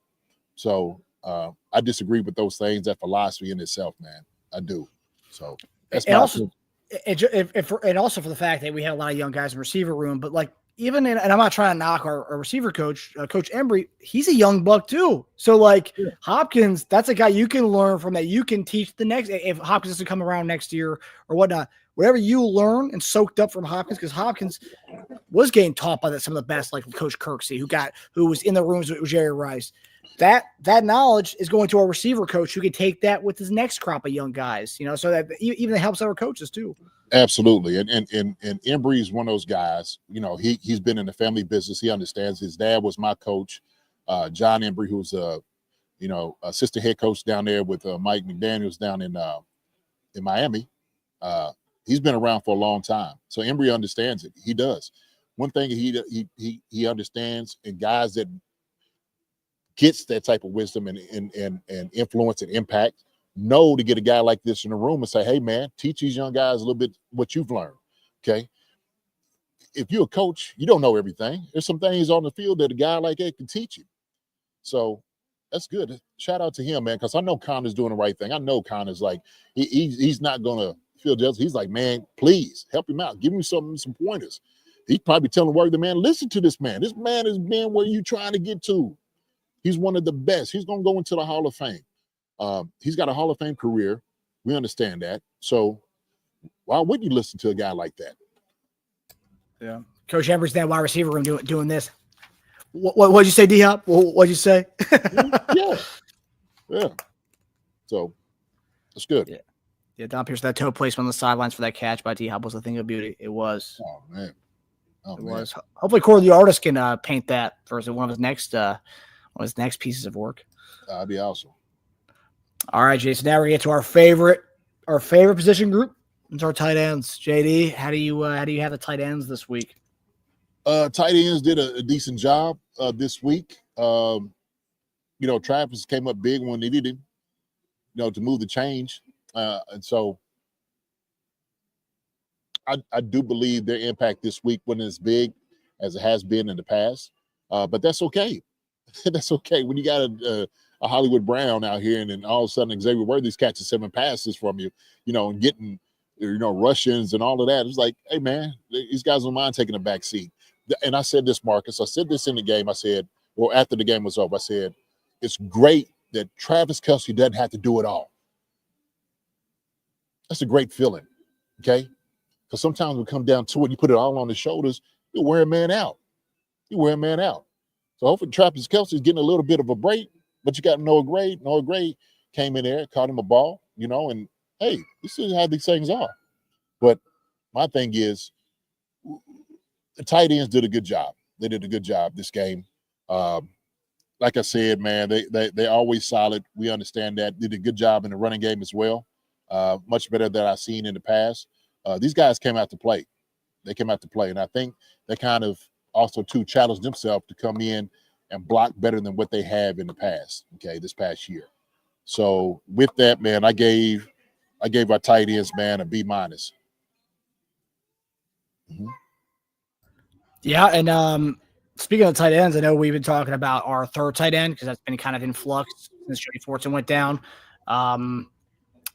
S2: So I disagree with those things, that philosophy in itself, man. I do. So that's
S5: and also for the fact that we have a lot of young guys in the receiver room, but like and I'm not trying to knock our receiver coach, Coach Embry, he's a young buck too. So like Hopkins, that's a guy you can learn from, that you can teach the next, if Hopkins doesn't come around next year or whatnot, whatever you learn and soaked up from Hopkins, because Hopkins was getting taught by some of the best, like Coach Kirksey, who was in the rooms with Jerry Rice. That knowledge is going to our receiver coach, who can take that with his next crop of young guys, so that even helps our coaches too.
S2: Absolutely. And Embry is one of those guys, he's been in the family business. He understands. His dad was my coach, John Embry, who's assistant head coach down there with Mike McDaniels down in Miami. He's been around for a long time. So Embry understands it. He does. One thing he understands, and guys that gets that type of wisdom and influence and impact, know to get a guy like this in the room and say, hey, man, teach these young guys a little bit what you've learned, okay? If you're a coach, you don't know everything. There's some things on the field that a guy like that can teach you. So That's good. Shout out to him, man, because I know Connor's doing the right thing. I know Connor's like, he's not going to feel jealous. He's like, man, please help him out. Give me some pointers. He's probably telling Word, the man, listen to this man. This man has been where you trying to get to. He's one of the best. He's going to go into the Hall of Fame. He's got a Hall of Fame career. We understand that. So why wouldn't you listen to a guy like that?
S5: Yeah. Coach Humphries, that wide receiver room doing this. What'd you say, D-Hop? What'd you say?
S2: Yeah. So that's good.
S5: Yeah, Don Pierce, that toe placement on the sidelines for that catch by D-Hop was a thing of beauty. It was.
S2: Oh, man.
S5: It was. Hopefully Corey the artist can paint that for one of his next pieces of work.
S2: That'd be awesome.
S5: All right, Jason. Now we get to our favorite position group. It's our tight ends. JD, how do you have the tight ends this week?
S2: Tight ends did a decent job this week. Travis came up big when they needed him, to move the change. And so I do believe their impact this week wasn't as big as it has been in the past. But that's okay. That's okay. When you got a Hollywood Brown out here and then all of a sudden Xavier Worthy's catching 7 passes from you, and getting, Russians and all of that. It's like, hey, man, these guys don't mind taking a back seat. And I said this, Marcus. I said this in the game. I said, well, after the game was over, I said, it's great that Travis Kelce doesn't have to do it all. That's a great feeling, okay? Because sometimes we come down to it, you put it all on his shoulders, you wear a man out. So hopefully Travis Kelce is getting a little bit of a break, but you got Noah Gray. Noah Gray came in there, caught him a ball, and hey, this is how these things are. But my thing is, the tight ends did a good job. They did a good job this game. Like I said, man, they always solid. We understand that. Did a good job in the running game as well. Much better than I've seen in the past. These guys came out to play. They came out to play. And I think they kind of also, too, challenged themselves to come in and block better than what they have in the past, this past year. So with that, man, I gave our tight ends, man, a B-. Mm-hmm.
S5: Yeah, and speaking of tight ends, I know we've been talking about our third tight end because that's been kind of in flux since Jody Fortson went down.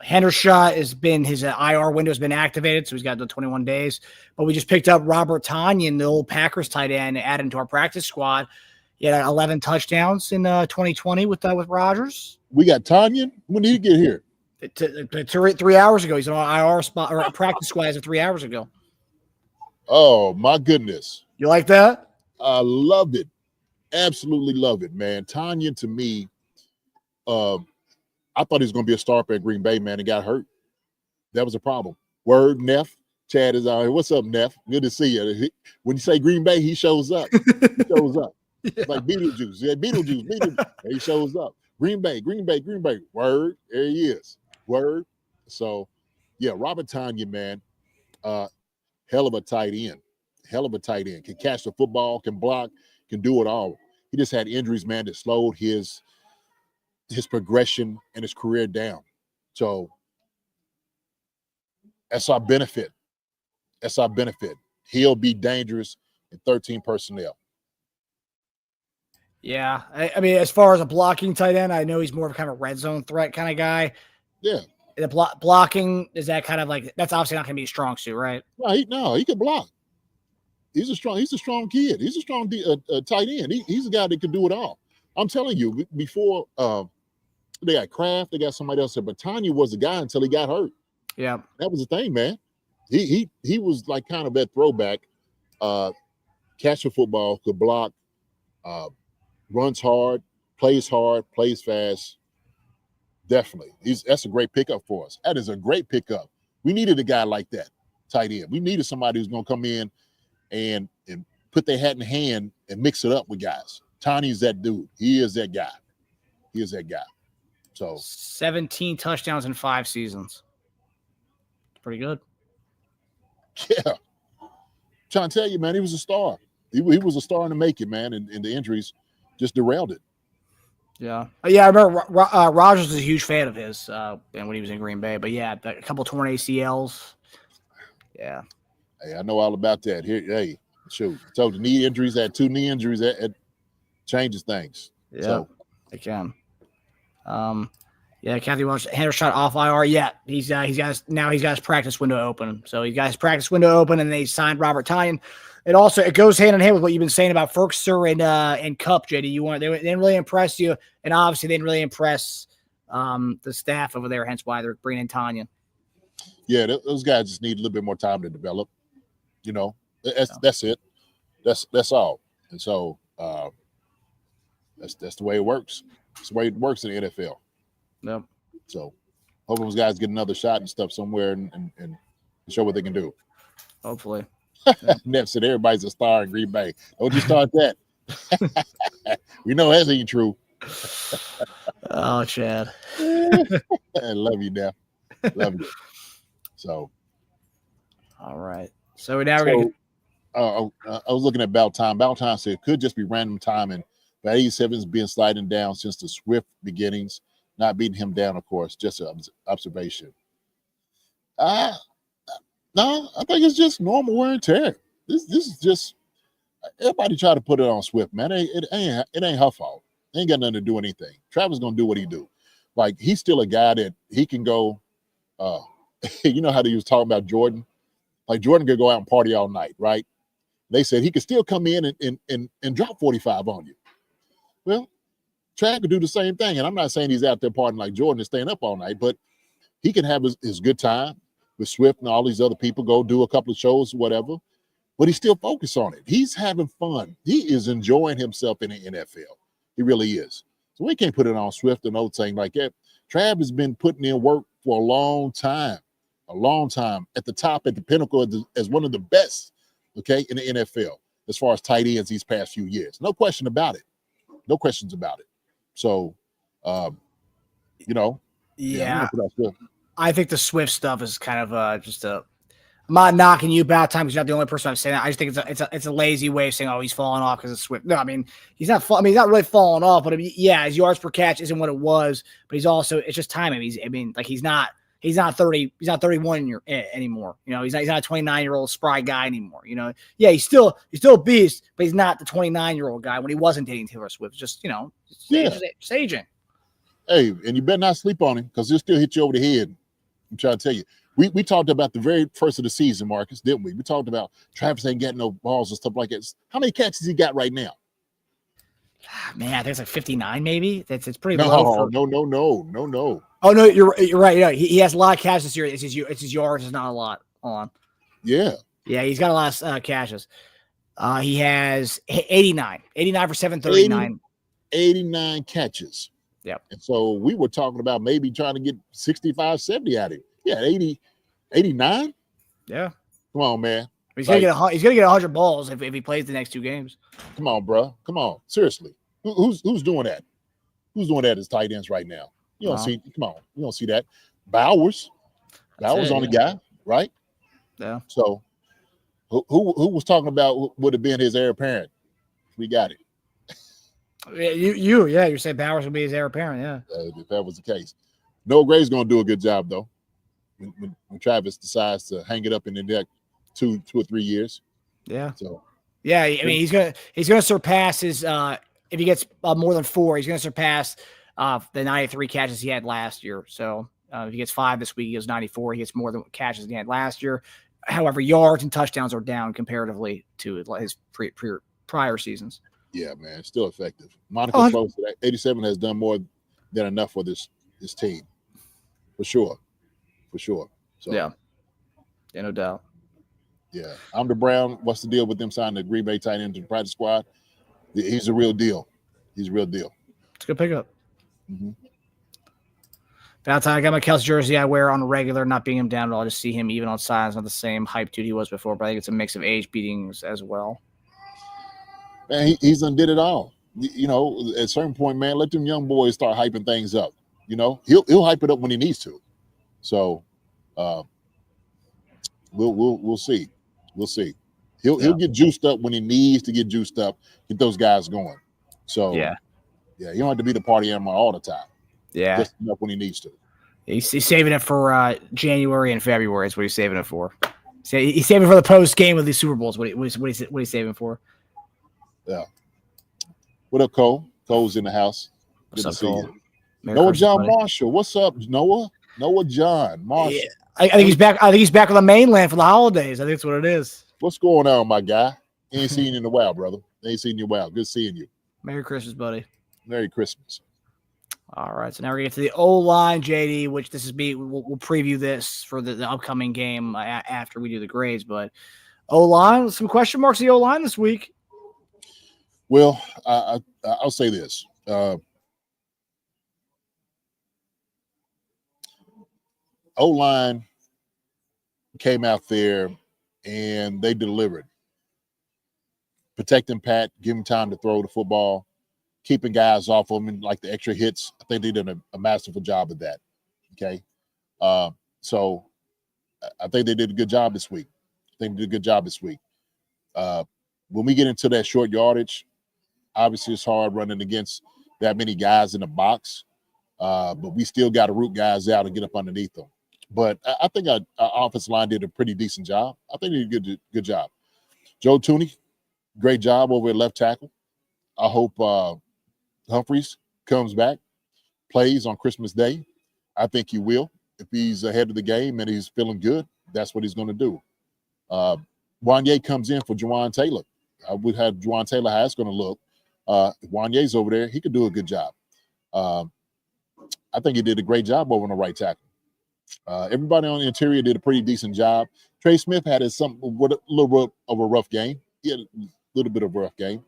S5: Hendershot has been his IR window has been activated, so he's got the 21 days. But we just picked up Robert Tonyan, the old Packers tight end, added him to our practice squad. He had 11 touchdowns in 2020 with Rodgers.
S2: We got Tonyan. When did he get here?
S5: 3 hours ago. He's on an IR spot or a practice squad as of 3 hours ago.
S2: Oh my goodness!
S5: You like that?
S2: I love it. Absolutely love it, man. Tonyan, to me, I thought he was going to be a star at Green Bay, man, and got hurt. That was a problem. Word, Neff. Chad is out here. What's up, Neff? Good to see you. When you say Green Bay, he shows up. He shows up. Yeah. Like Beetlejuice. Yeah, Beetlejuice. He shows up. Green Bay. Word. There he is. Word. So, yeah, Robert Tonyan, man, hell of a tight end. Can catch the football, can block, can do it all. He just had injuries, man, that slowed his progression and his career down. So that's our benefit. He'll be dangerous in 13 personnel.
S5: Yeah. I mean, as far as a blocking tight end, I know he's more of kind of a red zone threat kind of guy.
S2: Yeah.
S5: The blocking, is that kind of like, that's obviously not going to be a strong suit, right?
S2: No, he can block. He's a strong kid. He's a strong tight end. He's a guy that can do it all. I'm telling you, before they got Kraft, they got somebody else there, but Tonyan was the guy until he got hurt.
S5: Yeah.
S2: That was the thing, man. He was like kind of that throwback, catch a football, could block, runs hard, plays fast. Definitely. That's a great pickup for us. That is a great pickup. We needed a guy like that, tight end. We needed somebody who's going to come in and put their hat in hand and mix it up with guys. Tonyan's that dude. He is that guy. So
S5: 17 touchdowns in 5 seasons. Pretty good.
S2: Yeah. Trying to tell you, man, he was a star. He was a star in the making, man, and the injuries just derailed it.
S5: Yeah. I remember Rodgers was a huge fan of his and when he was in Green Bay. But, yeah, a couple torn ACLs. Yeah.
S2: Hey, I know all about that. Here, hey, shoot. So the knee injuries, had 2 knee injuries, that changes things.
S5: Yeah, so. It can. Yeah, Kathy Welch, Hendershot off IR. Yeah, he's got his practice window open. So he's got his practice window open, and they signed Robert Tanyan. It goes hand in hand with what you've been saying about Ferkser and Cup, JD. They didn't really impress you, and obviously they didn't really impress the staff over there. Hence why they're bringing in Tanyan.
S2: Yeah, those guys just need a little bit more time to develop. That's it. That's all. And so that's the way it works. It's the way it works in the NFL.
S5: Yep.
S2: So hope those guys get another shot and stuff somewhere and show what they can do.
S5: Hopefully.
S2: Neff said everybody's a star in Green Bay. Don't you start that. We know that ain't true.
S5: Oh, Chad.
S2: I love you, Neff. Love you. So.
S5: All right. So now we're going to.
S2: I was looking at Bell Time. Bell Time said it could just be random timing, but 87's been sliding down since the Swift beginnings. Not beating him down, of course, just an observation. No, I think it's just normal wear and tear. This is just everybody try to put it on Swift, man. It ain't her fault. It ain't got nothing to do with anything. Travis gonna do what he do. Like he's still a guy that he can go. You know how they was talking about Jordan. Like Jordan could go out and party all night, right? They said he could still come in and drop 45 on you. Well, Trav could do the same thing. And I'm not saying he's out there partying like Jordan and staying up all night, but he can have his good time with Swift and all these other people, go do a couple of shows, whatever. But he's still focused on it. He's having fun. He is enjoying himself in the NFL. He really is. So we can't put it on Swift and old thing like that. Trav has been putting in work for a long time at the top, at the pinnacle as one of the best, okay, in the NFL as far as tight ends these past few years. No question about it. No questions about it. So,
S5: yeah. I think the Swift stuff is kind of just a. I'm not knocking you about time because you're not the only person I'm saying that. I just think it's a lazy way of saying, oh, he's falling off because of Swift. No, I mean he's not. He's not really falling off, but his yards per catch isn't what it was. But he's also it's just timing. He's not 30. He's not 31 anymore. He's not a 29-year-old spry guy anymore. He's still a beast, but he's not the 29-year-old guy when he wasn't dating Taylor Swift. Just just aging.
S2: Hey, and you better not sleep on him because he'll still hit you over the head. I'm trying to tell you. We talked about the very first of the season, Marcus, didn't we? We talked about Travis ain't getting no balls and stuff like that. How many catches he got right now?
S5: Man, I think it's like 59, maybe. It's pretty
S2: low.
S5: No. Oh no, you're right. He has a lot of catches this year. It's his yards is not a lot on.
S2: Yeah,
S5: he's got a lot of catches. He has 89 for 739.
S2: 89 catches.
S5: Yep.
S2: And so we were talking about maybe trying to get 65, 70 out of him. Yeah, 89.
S5: Yeah.
S2: Come on, man.
S5: He's gonna get 100 balls if he plays the next two games.
S2: Come on, bro. Come on. Seriously. Who's doing that? Who's doing that as tight ends right now? You don't see. Come on. You don't see that. Bowers on the guy, right?
S5: Yeah.
S2: So who was talking about would have been his heir apparent? We got it.
S5: You're saying Bowers would be his heir apparent, yeah.
S2: If that was the case. Noah Gray's going to do a good job, though, when Travis decides to hang it up in the next 2 or 3 years.
S5: Yeah.
S2: So.
S5: Yeah, I mean, he's gonna surpass his if he gets more than 4, he's gonna surpass the 93 catches he had last year. So if he gets 5 this week, he goes 94. He gets more than catches he had last year. However, yards and touchdowns are down comparatively to his prior seasons.
S2: Yeah, man, still effective. Monica Close, 87 has done more than enough for this team, for sure. So
S5: yeah, no doubt.
S2: Yeah, Amber Brown. What's the deal with them signing the Green Bay tight end to the practice squad? He's a real deal. It's a
S5: good pickup.
S2: Mm-hmm.
S5: Valentine, I got my Kels jersey I wear on a regular, not beating him down at all. I just see him even on sides, not the same hype dude he was before, but I think it's a mix of age beatings as well.
S2: Man, he's undid it all. At a certain point, man, let them young boys start hyping things up. He'll hype it up when he needs to. So we'll see. We'll see. He'll get juiced up when he needs to get juiced up, get those guys going. So yeah, you don't have to be the party animal all the time.
S5: Yeah,
S2: just enough when he needs to.
S5: He's saving it for January and February. Is what he's saving it for. He's saving for the post game of the Super Bowls. What he's saving for?
S2: Yeah. What up, Cole? Cole's in the house.
S5: What's up, Cole?
S2: Noah John Marshall. What's up, Noah? Noah John Marshall.
S5: Yeah. I think he's back. I think he's back on the mainland for the holidays. I think that's what it is.
S2: What's going on, my guy? Ain't seen you in a while, brother. Ain't seen you in a while. Good seeing you.
S5: Merry Christmas, buddy.
S2: Merry Christmas.
S5: All right, so now we're going to get to the O-line, JD, which this is we'll preview this for the upcoming game after we do the grades. But O-line, some question marks the O-line this week.
S2: Well, I'll say this. O-line came out there and they delivered. Protecting Pat, giving time to throw the football, keeping guys off of him and like the extra hits. I think they did a masterful job of that. Okay. So I think they did a good job this week. When we get into that short yardage, obviously it's hard running against that many guys in the box, but we still got to root guys out and get up underneath them. But I think our offensive line did a pretty decent job. I think they did a good job. Joe Tooney, great job over at left tackle. I hope Humphries comes back, plays on Christmas Day. I think he will. If he's ahead of the game and he's feeling good, that's what he's going to do. Wanye comes in for Jawaan Taylor. I would have Jawaan Taylor how it's going to look. If Wanye's over there, he could do a good job. I think he did a great job over on the right tackle. Everybody on the interior did a pretty decent job. Trey Smith had a little bit of a rough game. He had a little bit of a rough game.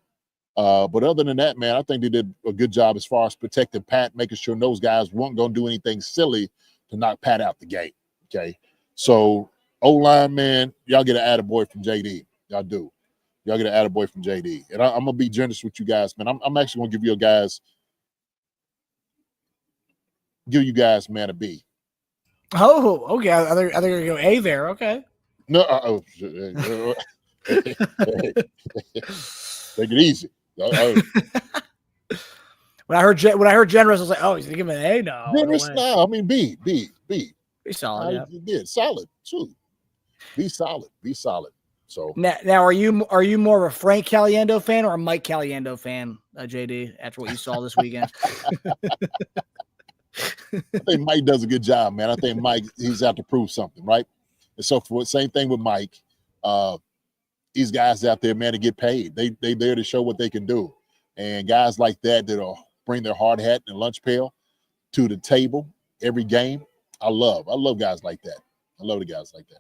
S2: But other than that, man, I think they did a good job as far as protecting Pat, making sure those guys weren't going to do anything silly to knock Pat out the game. Okay. So, O-line, man, y'all get an attaboy from JD. Y'all do. Y'all get an attaboy from JD. And I'm going to be generous with you guys, man. I'm actually going to give you guys, man, a B.
S5: Oh, okay. I think they're going to go A there. Okay.
S2: No, take it easy.
S5: When I heard generous, I was like, "Oh, he's gonna give him an A." No,
S2: generous. No, I mean B.
S5: Be solid.
S2: Yeah, solid too. Be solid. So
S5: now, are you more of a Frank Caliendo fan or a Mike Caliendo fan, JD? After what you saw this weekend,
S2: I think Mike does a good job, man. I think Mike he's out to prove something, right? And so for same thing with Mike. These guys out there, man, to get paid. They there to show what they can do. And guys like that'll bring their hard hat and lunch pail to the table every game. I love guys like that. I love the guys like that.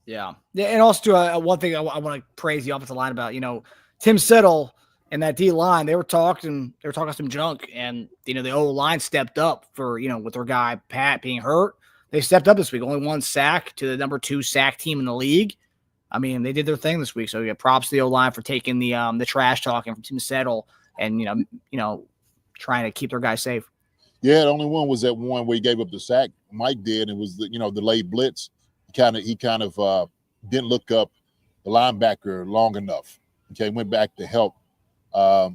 S5: Yeah. And also, one thing I want to praise the offensive line about, Tim Settle and that D line, they were talking some junk, and the O-line stepped up for with their guy Pat being hurt. They stepped up this week. Only one sack to the number 2 sack team in the league. I mean, they did their thing this week. So yeah, props to the O-line for taking the trash talking from Tim Settle and trying to keep their guys safe.
S2: Yeah, the only one was that one where he gave up the sack. Mike did, and it was the delayed blitz. He kind of didn't look up the linebacker long enough. Okay, went back to help. I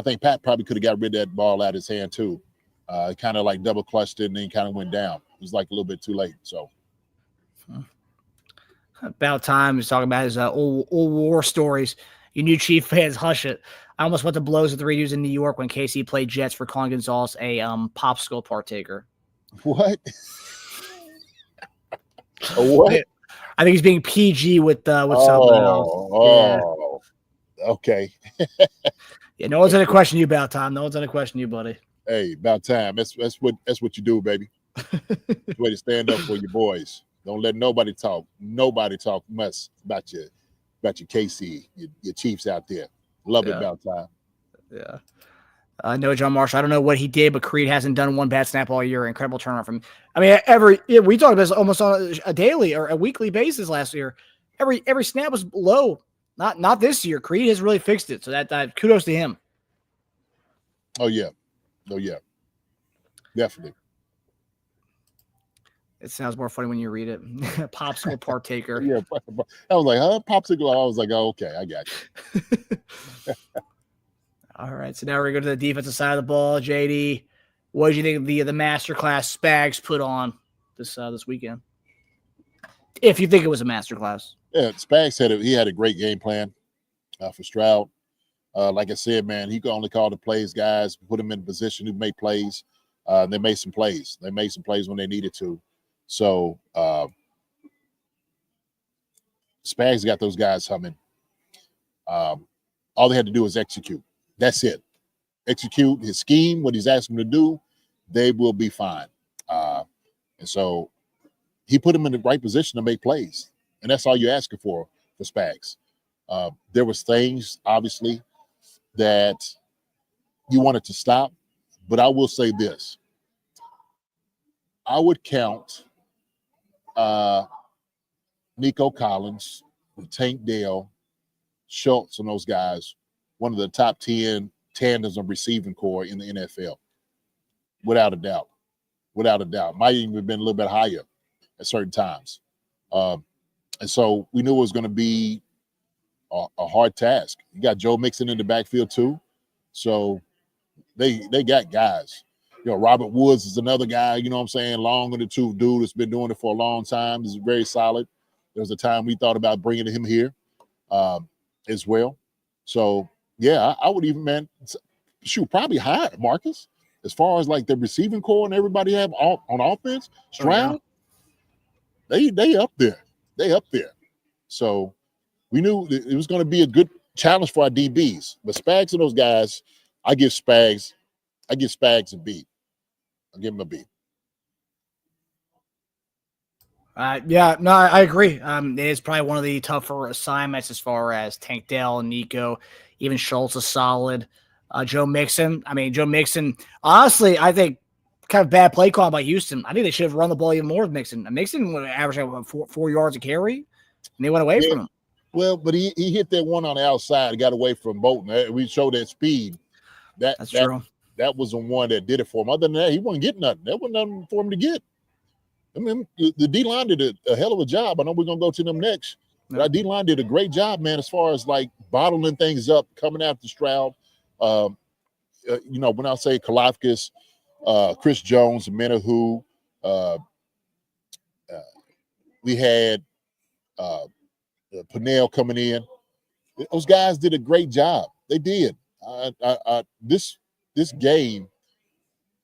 S2: think Pat probably could have got rid of that ball out of his hand too. Kind of like double clutched it and then kind of went down. It was like a little bit too late. So.
S5: About time. He's talking about his old war stories. You new Chief fans, hush it. I almost went to blows with the Reedus in New York when KC played Jets for calling Gonzalez a popsicle partaker.
S2: What? What?
S5: I think he's being PG with something else.
S2: Oh, yeah. Okay.
S5: Yeah, no one's going to question you about time. No one's going to question you, buddy.
S2: Hey, about time. That's what you do, baby. Way to stand up for your boys. Don't let nobody talk mess about your KC, your Chiefs out there. Love it about time.
S5: Yeah. No, John Marshall. I don't know what he did, but Creed hasn't done one bad snap all year. Incredible turnaround from. I mean, we talked about this almost on a daily or a weekly basis last year. Every snap was low. Not this year. Creed has really fixed it. So that kudos to him.
S2: Oh yeah, definitely.
S5: It sounds more funny when you read it. Popsicle partaker.
S2: Yeah, I was like, huh? Popsicle. I was like, oh, okay, I got you.
S5: All right, so now we're going to go to the defensive side of the ball. JD, what did you think of the masterclass Spags put on this weekend? If you think it was a masterclass.
S2: Yeah, Spags had a great game plan for Stroud. Like I said, man, he could only call the plays, guys, put them in position to make plays. They made some plays. They made some plays when they needed to. So Spags got those guys humming. All they had to do is execute. That's it. Execute his scheme, what he's asking them to do, they will be fine. And so he put him in the right position to make plays. And that's all you're asking for Spags. There was things, obviously, that you wanted to stop. But I will say this. I would count Nico Collins, Tank Dell, Schultz, and those guys one of the top 10 tandems of receiving core in the NFL. Without a doubt. Without a doubt. Might even have been a little bit higher at certain times. And so we knew it was going to be a hard task. You got Joe Mixon in the backfield too. So they got guys. You know, Robert Woods is another guy, you know what I'm saying, long in the tooth dude that's been doing it for a long time. He's very solid. There was a time we thought about bringing him here as well. So, yeah, I would even, man, shoot, probably higher, Marcus, as far as like the receiving core and everybody have on offense. Stroud, they up there. They up there. So we knew it was going to be a good challenge for our DBs. But Spags and those guys, I give Spags a B. I'll give him a B.
S5: Yeah, no, I agree. It is probably one of the tougher assignments as far as Tank Dell and Nico. Even Schultz is solid. Joe Mixon. I mean, Joe Mixon, honestly, I think kind of bad play call by Houston. I think they should have run the ball even more with Mixon. Mixon would average four yards a carry, and they went away from him.
S2: Well, but he hit that one on the outside, got away from Bolton. We showed that speed. That's true. That was the one that did it for him. Other than that, he wasn't getting nothing. There wasn't nothing for him to get. I mean, the D-line did a hell of a job. I know we're going to go to them next. But our D-line did a great job, man, as far as, like, bottling things up, coming after Stroud. You know, when I say Kalafkis, Chris Jones, Menahu, we had Pennell coming in. Those guys did a great job. They did. This game,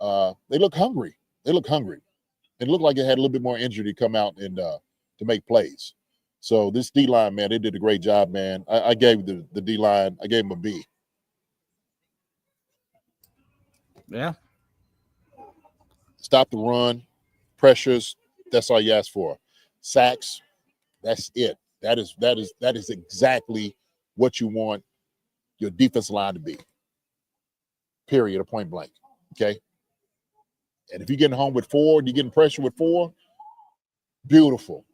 S2: they look hungry. They look hungry. It looked like it had a little bit more injury to come out and to make plays. So this D-line, man, they did a great job, man. I gave the D-line, I gave them a B.
S5: Yeah.
S2: Stop the run, pressures, that's all you ask for. Sacks, that's it. That is exactly what you want your defensive line to be. Period, a point blank. Okay? And if you're getting home with 4, you're getting pressure with 4, beautiful.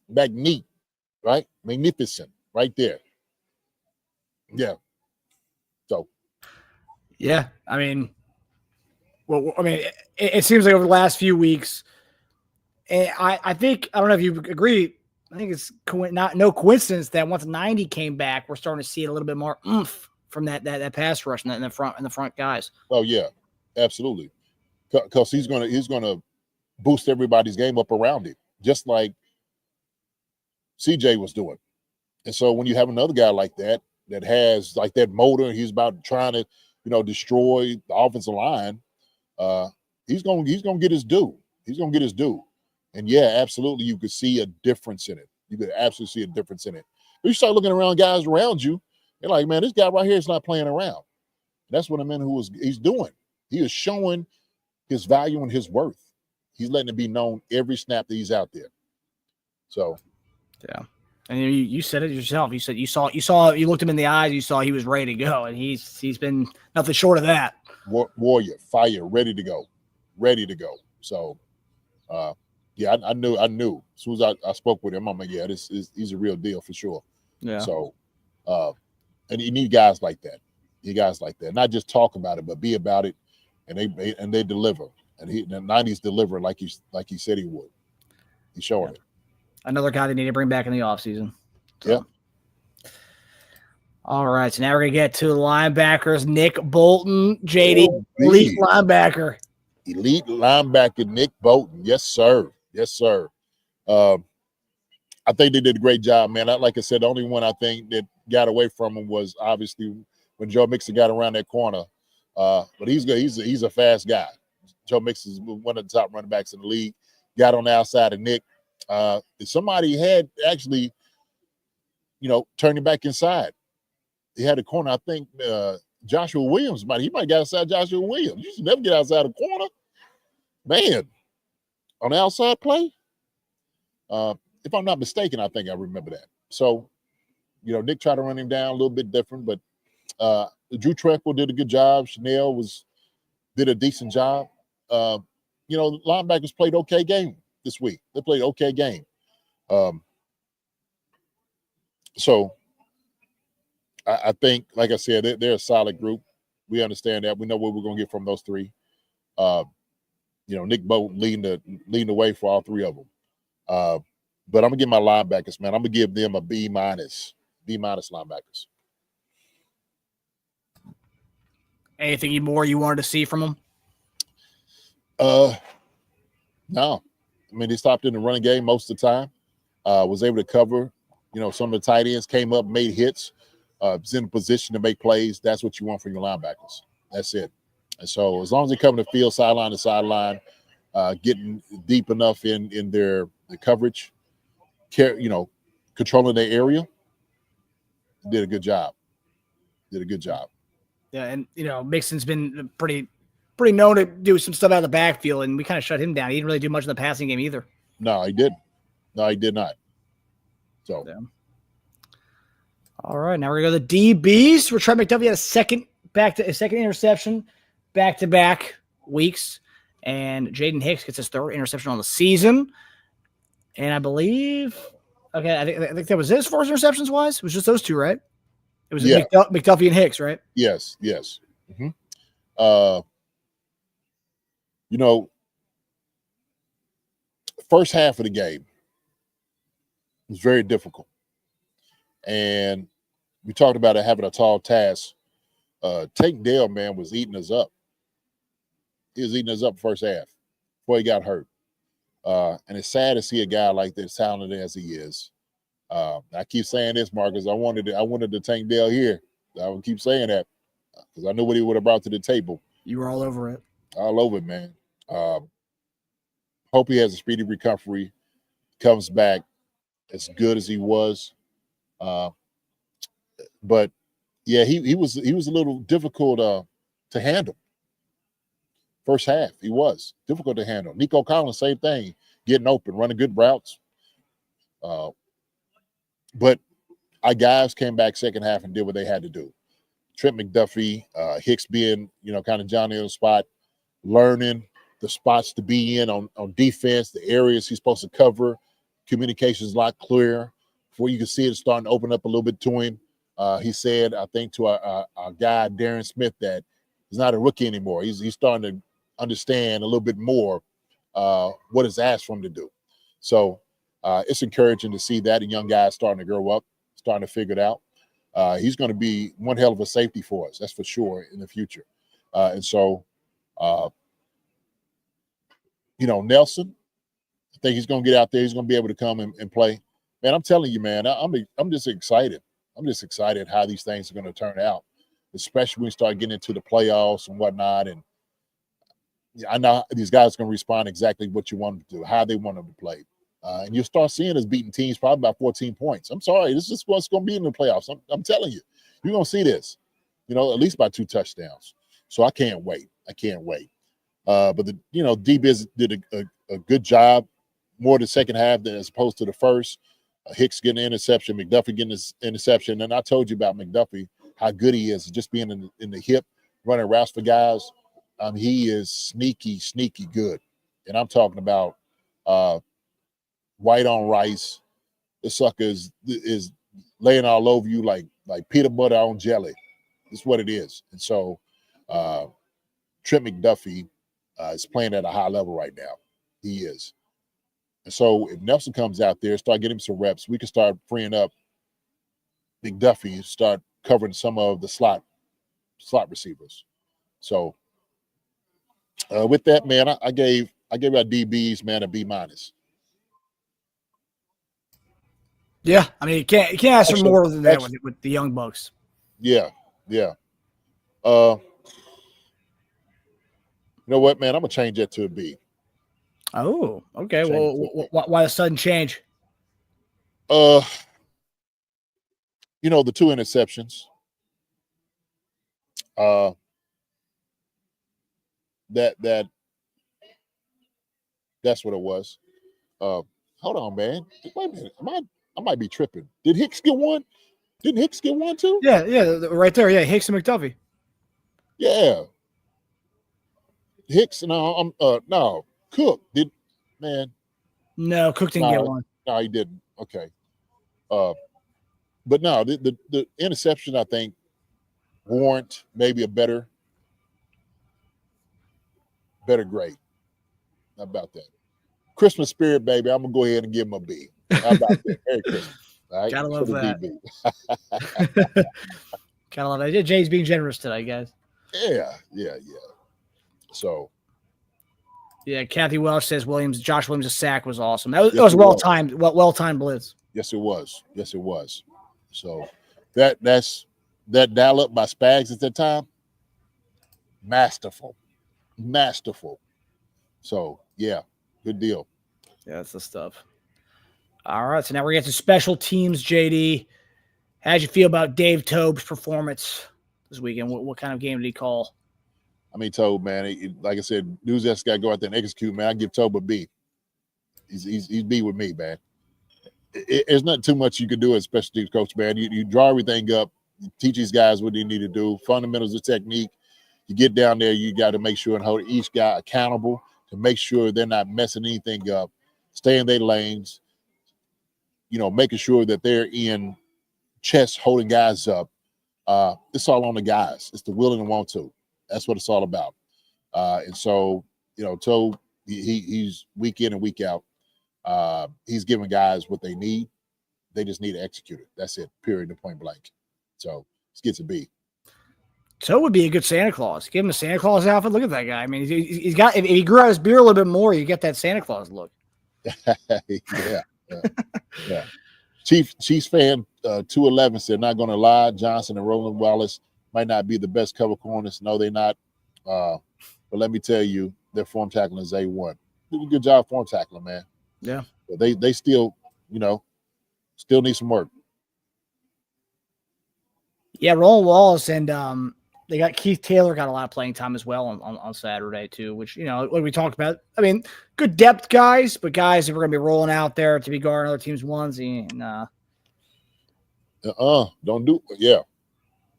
S2: Magnificent, right? Magnificent, right there. Yeah. So.
S5: Yeah, I mean, it seems like over the last few weeks, and I think, I don't know if you agree, I think it's no coincidence that once 90 came back, we're starting to see a little bit more oomph from that pass rush in the front guys.
S2: Oh yeah, absolutely. Because he's gonna boost everybody's game up around him, just like CJ was doing. And so when you have another guy like that has like that motor, he's about trying to, you know, destroy the offensive line. He's gonna get his due. He's gonna get his due. And yeah, absolutely, you could see a difference in it. You could absolutely see a difference in it. But you start looking around guys around you, you're like, man, this guy right here is not playing around. And that's what he's doing. He is showing his value and his worth. He's letting it be known every snap that he's out there. So, yeah.
S5: And you said it yourself. You said you looked him in the eyes. You saw he was ready to go, and he's been nothing short of that.
S2: Warrior, fire, ready to go. So, yeah, I knew. As soon as I spoke with him, I'm like, yeah, he's a real deal for sure.
S5: Yeah.
S2: So, and you need guys like that. Not just talk about it, but be about it, and they deliver. And the 90s deliver like he said he would. He's showing it.
S5: Another guy they need to bring back in the offseason. So.
S2: Yeah.
S5: All right, so now we're gonna get to the linebackers. Nick Bolton, JD, elite linebacker.
S2: Elite linebacker Nick Bolton. Yes, sir. I think they did a great job, man. Like I said, the only one I think that got away from him was obviously when Joe Mixon got around that corner. But he's good. He's a fast guy. Joe Mixon is one of the top running backs in the league. Got on the outside of Nick. Somebody had actually, turning back inside. He had a corner. I think Joshua Williams might get outside Joshua Williams. You should never get outside a corner. Man, on the outside play. If I'm not mistaken, I think I remember that. So, Nick tried to run him down a little bit different, but Drew Tranquil did a good job. Chanel did a decent job. Linebackers played okay game this week. They played okay game. So I think, like I said, they're a solid group. We understand that. We know what we're going to get from those three. Nick Bowden leading the way for all three of them. But I'm going to give my linebackers, man. I'm going to give them a B- linebackers.
S5: Anything more you wanted to see from them?
S2: No. I mean, they stopped in the running game most of the time. Was able to cover. Some of the tight ends came up, made hits. Was in a position to make plays. That's what you want from your linebackers. That's it. And so as long as they cover the field sideline to sideline, getting deep enough in the coverage, controlling their area, did a good job.
S5: Yeah, and Mixon's been pretty known to do some stuff out of the backfield, and we kind of shut him down. He didn't really do much in the passing game either.
S2: No, he didn't. No, he did not. So,
S5: yeah. All right, now we're gonna go to the DBs. Trent McDuffie had a second interception, back-to-back weeks, and Jaden Hicks gets his third interception on the season. And I believe, I think that was it as far as interceptions wise. It was just those two, right? It was McDuffie and Hicks, right?
S2: Yes. Mm-hmm. First half of the game was very difficult. And we talked about it having a tall task. Tank Dell, man, was eating us up. He was eating us up first half before he got hurt. And it's sad to see a guy like this, talented as he is. I keep saying this, Marcus. I wanted to Tank Dell here. I would keep saying that because I knew what he would have brought to the table.
S5: You were all over it.
S2: All over it, man. Hope he has a speedy recovery, comes back as good as he was. But yeah, he was a little difficult to handle. First half, he was difficult to handle. Nico Collins, same thing, getting open, running good routes. But our guys came back second half and did what they had to do. Trent McDuffie, Hicks being, kind of Johnny on the spot, learning the spots to be in on defense, the areas he's supposed to cover. Communication's a lot clearer. Before you can see it starting to open up a little bit to him. He said, I think, to our guy, Darren Smith, that he's not a rookie anymore. He's starting to understand a little bit more what is asked from him to do. So it's encouraging to see that a young guy is starting to grow up, starting to figure it out. He's going to be one hell of a safety for us, that's for sure, in the future. And so, Nelson, I think he's going to get out there. He's going to be able to come and play. Man, I'm telling you, man, I'm just excited. I'm just excited how these things are going to turn out, especially when we start getting into the playoffs and whatnot. And I know these guys are going to respond exactly what you want them to do, how they want them to play. And you'll start seeing us beating teams probably by 14 points. I'm sorry. This is what's going to be in the playoffs. I'm telling you. You're going to see this, at least by 2 touchdowns. So I can't wait. But the D-Biz did a good job, more the second half than as opposed to the first. Hicks getting an interception, McDuffie getting his interception. And I told you about McDuffie, how good he is, just being in the hip, running routes for guys. He is sneaky good. And I'm talking about white on rice. This sucker is laying all over you like peanut butter on jelly. That's what it is. And so Trent McDuffie is playing at a high level right now. He is. And so if Nelson comes out there, start getting some reps, we can start freeing up McDuffie, start covering some of the slot receivers. So with that, man, I gave our DBs, man, a B-.
S5: Yeah, I mean, you can't ask for more than that with the young Bucks.
S2: Yeah. You know what, man? I'm gonna change that to a B.
S5: Oh, okay. Well, why the sudden change?
S2: You know, the 2 interceptions. That's what it was. Hold on, man. Wait a minute. I might be tripping. Did Hicks get one? Didn't Hicks get one too?
S5: Yeah, right there. Yeah, Hicks and McDuffie.
S2: Yeah. Hicks, no, no. Cook did, man.
S5: No, Cook didn't get one.
S2: No, he didn't. Okay. But no, the interception, I think, warrant maybe a better grade. How about that? Christmas spirit, baby. I'm gonna go ahead and give him a B. How about that? Merry Christmas. All right?
S5: Gotta love that. Gotta love that. Jay's being generous today, guys.
S2: Yeah. So.
S5: Yeah, Kathy Welsh says Josh Williams' sack was awesome. That was well-timed blitz.
S2: Yes, it was. So that dial up by Spags at that time, masterful. So yeah, good deal.
S5: Yeah, that's the stuff. All right, so now we're getting to special teams. JD, how'd you feel about Dave Tobe's performance this weekend? What kind of game did he call?
S2: I mean, Tobe, man, like I said, dudes that's got to go out there and execute, man. I give Tobe a B. He's B with me, man. There's not too much you can do as special teams coach, man. You draw everything up, you teach these guys what they need to do, fundamentals of technique. You get down there, you got to make sure and hold each guy accountable to make sure they're not messing anything up, stay in their lanes, you know, making sure that they're in chest holding guys up. It's all on the guys. It's the will and the want to. That's what it's all about. And so, you know, Tobe, he's week in and week out. He's giving guys what they need. They just need to execute it. That's it, period, point blank. So he gets a B.
S5: Tobe would be a good Santa Claus. Give him a Santa Claus outfit. Look at that guy. I mean, he's got, if he grew out his beard a little bit more, you get that Santa Claus look.
S2: Yeah. Chiefs fan 211 said, not going to lie, Johnson and Roland Wallace might not be the best cover corners. No, they're not. But let me tell you, their form tackling is A1. Did a good job form tackling, man.
S5: Yeah.
S2: But they still, you know, still need some work.
S5: Yeah, Roland Wallace and they got Keith Taylor got a lot of playing time as well on Saturday too, which, you know, what we talked about. I mean, good depth guys, but guys that are going to be rolling out there to be guarding other teams' onesie. And,
S2: don't do – yeah.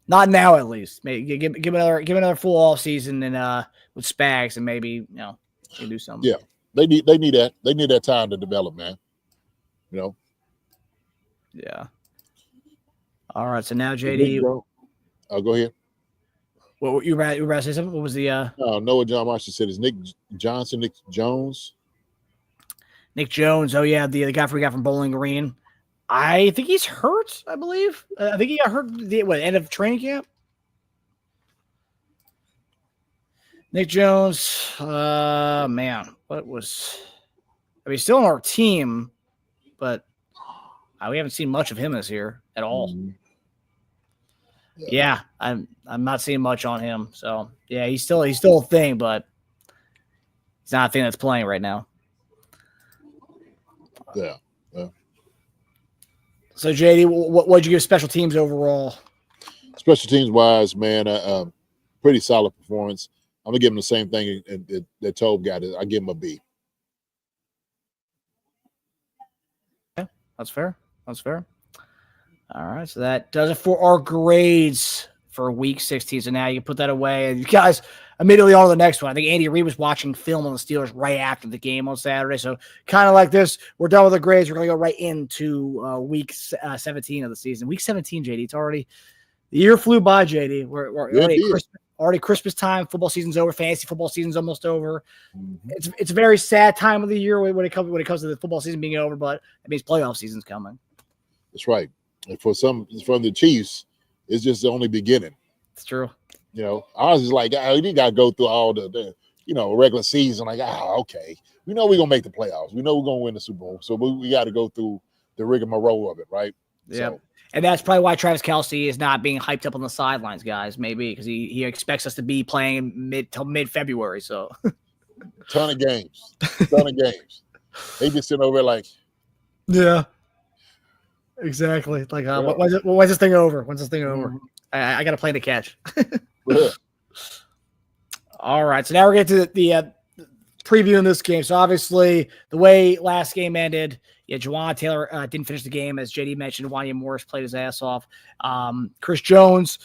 S5: Not now, at least. Maybe give another full off season and with Spags, and maybe, you know, they do something.
S2: Yeah, they need that. They need that time to develop, man. You know.
S5: Yeah. All right. So now, JD.
S2: Go ahead.
S5: What you were about to say something? What was the?
S2: Noah John Marshall said, "Is Nick Johnson, Nick Jones?"
S5: Nick Jones. Oh yeah, the guy we got from Bowling Green. I think he's hurt, I believe. I think he got hurt at the end of training camp. Nick Jones, man, what was – I mean, he's still on our team, but we haven't seen much of him this year at all.
S2: Mm-hmm.
S5: Yeah, I'm not seeing much on him. So, yeah, he's still a thing, but he's not a thing that's playing right now.
S2: Yeah.
S5: So, JD, what'd you give special teams overall?
S2: Special teams wise, man, pretty solid performance. I'm gonna give him the same thing that Tobe got. I give him a B.
S5: Yeah, that's fair. All right, so that does it for our grades for Week 16. So now you can put that away, and you guys immediately on to the next one. I think Andy Reid was watching film on the Steelers right after the game on Saturday. So kind of like this, we're done with the grades. We're going to go right into Week 17 of the season. Week 17, JD. It's already the year flew by, JD. We're already Christmas time. Football season's over. Fantasy football season's almost over.
S2: Mm-hmm.
S5: It's a very sad time of the year when it comes to the football season being over, but it means playoff season's coming.
S2: That's right. And from the Chiefs, it's just the only beginning.
S5: It's true.
S2: You know, I was just like, you got to go through all the regular season. Like, okay. We know we're going to make the playoffs. We know we're going to win the Super Bowl. So we got to go through the rigmarole of it, right?
S5: Yeah.
S2: So,
S5: And that's probably why Travis Kelce is not being hyped up on the sidelines, guys. Maybe because he expects us to be playing mid-February. So,
S2: ton of games. They just sitting over there like,
S5: yeah, exactly. Like, when's this thing over? When's this thing over? I got to play the catch.
S2: yeah.
S5: All right, so now we're getting to the previewing this game. So obviously, the way last game ended, Jawaan Taylor didn't finish the game, as JD mentioned. Wanya Morris played his ass off. Chris Jones,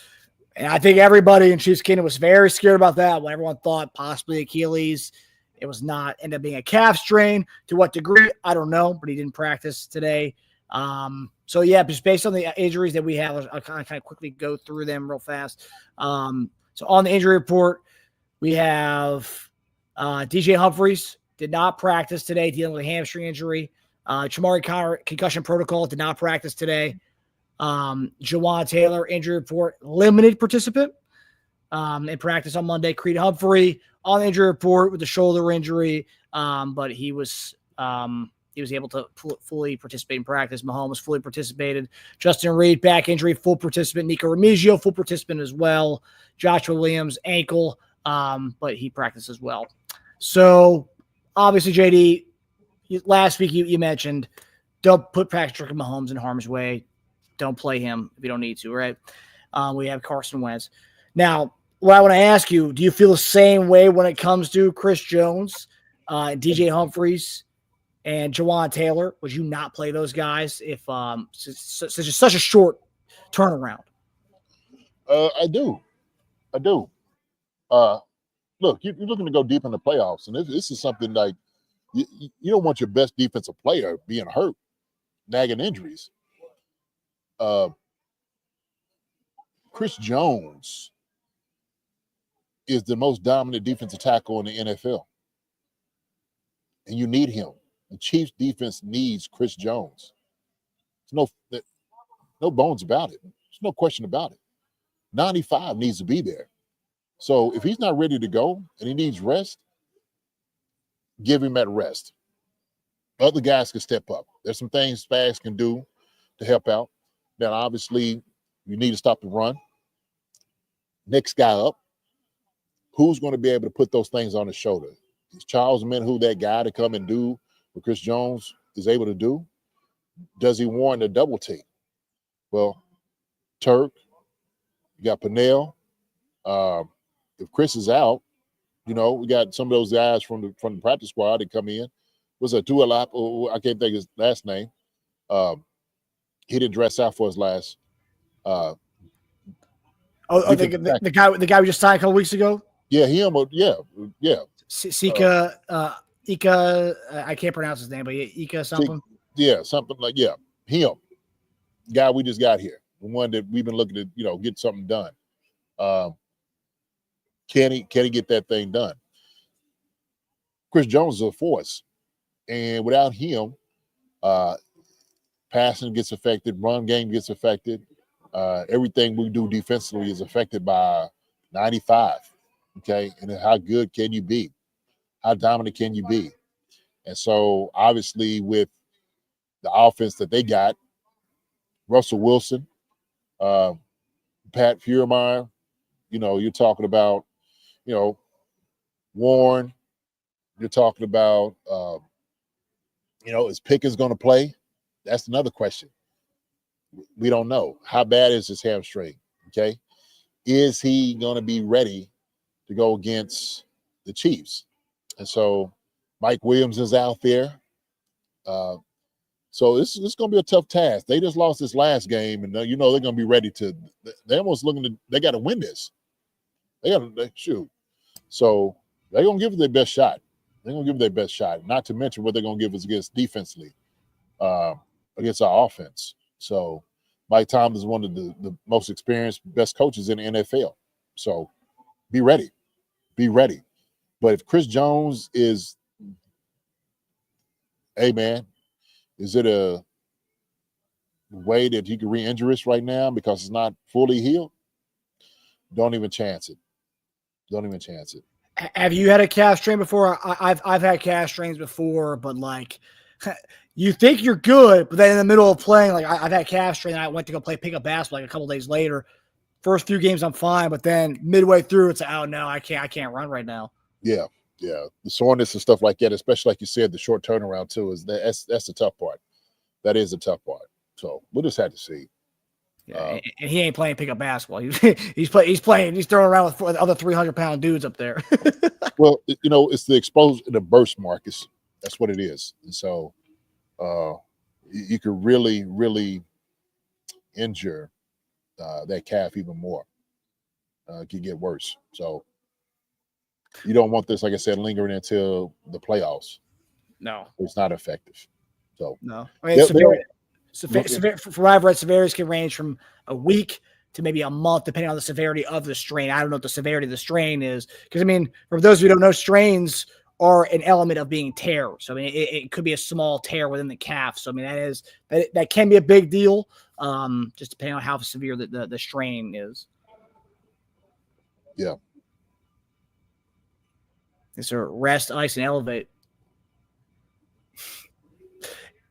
S5: and I think everybody in Chiefs Kingdom was very scared about that. When everyone thought possibly Achilles, it was not. Ended up being a calf strain. To what degree, I don't know, but he didn't practice today. So yeah, just based on the injuries that we have, I'll kind of quickly go through them real fast. So on the injury report, we have DJ Humphries did not practice today, dealing with a hamstring injury. Chamari Connor, concussion protocol, did not practice today. Jawaan Taylor, injury report, limited participant in practice on Monday. Creed Humphrey on the injury report with a shoulder injury, but he was able to fully participate in practice. Mahomes fully participated. Justin Reed, back injury, full participant. Nico Remigio, full participant as well. Joshua Williams, ankle, but he practiced as well. So, obviously, JD, last week you mentioned don't put Patrick Mahomes in harm's way. Don't play him if you don't need to, right? We have Carson Wentz. Now, what I want to ask you, do you feel the same way when it comes to Chris Jones, DJ Humphries, and Jawaan Taylor? Would you not play those guys if such a short turnaround?
S2: I do. Look, you're looking to go deep in the playoffs, and this is something like you don't want your best defensive player being hurt, nagging injuries. Chris Jones is the most dominant defensive tackle in the NFL, and you need him. The Chiefs' defense needs Chris Jones. There's no bones about it. There's no question about it. 95 needs to be there. So if he's not ready to go and he needs rest, give him that rest. Other guys can step up. There's some things Spags can do to help out. Now, obviously, you need to stop the run. Next guy up, who's going to be able to put those things on his shoulder? Is Charles Minhu that guy to come and do what Chris Jones is able to do? Does he warrant a double team? Well, Turk, you got Pennell. If Chris is out, we got some of those guys from the practice squad that come in. Was a Dualap? I can't think his last name. He didn't dress out for his last.
S5: The guy we just signed a couple weeks ago.
S2: Yeah, him. Yeah.
S5: Sika, Ika. I can't pronounce his name, but Ika something.
S2: Something like him. Guy we just got here, the one that we've been looking to get something done. Can he get that thing done? Chris Jones is a force, and without him, passing gets affected, run game gets affected. Everything we do defensively is affected by 95. Okay, and then how good can you be? How dominant can you be? And so, obviously, with the offense that they got, Russell Wilson, Pat Fuhrmeyer, you're talking about, Warren. You're talking about, is Pickens going to play? That's another question. We don't know. How bad is his hamstring? Okay. Is he going to be ready to go against the Chiefs? And so Mike Williams is out there. So it's going to be a tough task. They just lost this last game, and they're going to be ready to. They're almost they got to win this. They got to shoot. So they're going to give it their best shot. Not to mention what they're going to give us against defensively, against our offense. So Mike Tomlin is one of the most experienced, best coaches in the NFL. So be ready. But if Chris Jones is, hey man, is it a way that he can re-injure us right now because it's not fully healed? Don't even chance it. Have
S5: you had a calf strain before? I've had calf strains before, but like you think you're good, but then in the middle of playing, like I've had calf strain, and I went to go play pickup basketball like a couple days later. First few games I'm fine, but then midway through it's oh no, I can't run right now.
S2: Yeah. The soreness and stuff like that, especially like you said, the short turnaround too, that's the tough part. That is the tough part. So we'll just have to see.
S5: Yeah, and he ain't playing pickup basketball. He's throwing around with other 300-pound dudes up there.
S2: Well, it's the exposure, the burst, Marcus. That's what it is. And so you could really, really injure that calf even more. It could get worse. So you don't want this, like I said, lingering until the playoffs.
S5: No.
S2: It's not effective. So
S5: no. I mean, from what I've read, severities can range from a week to maybe a month, depending on the severity of the strain. I don't know what the severity of the strain is. Because, I mean, for those of you who don't know, strains are an element of being tear. So, I mean, it could be a small tear within the calf. So, I mean, that can be a big deal, just depending on how severe the strain is.
S2: Yeah.
S5: It's a rest, ice, and elevate.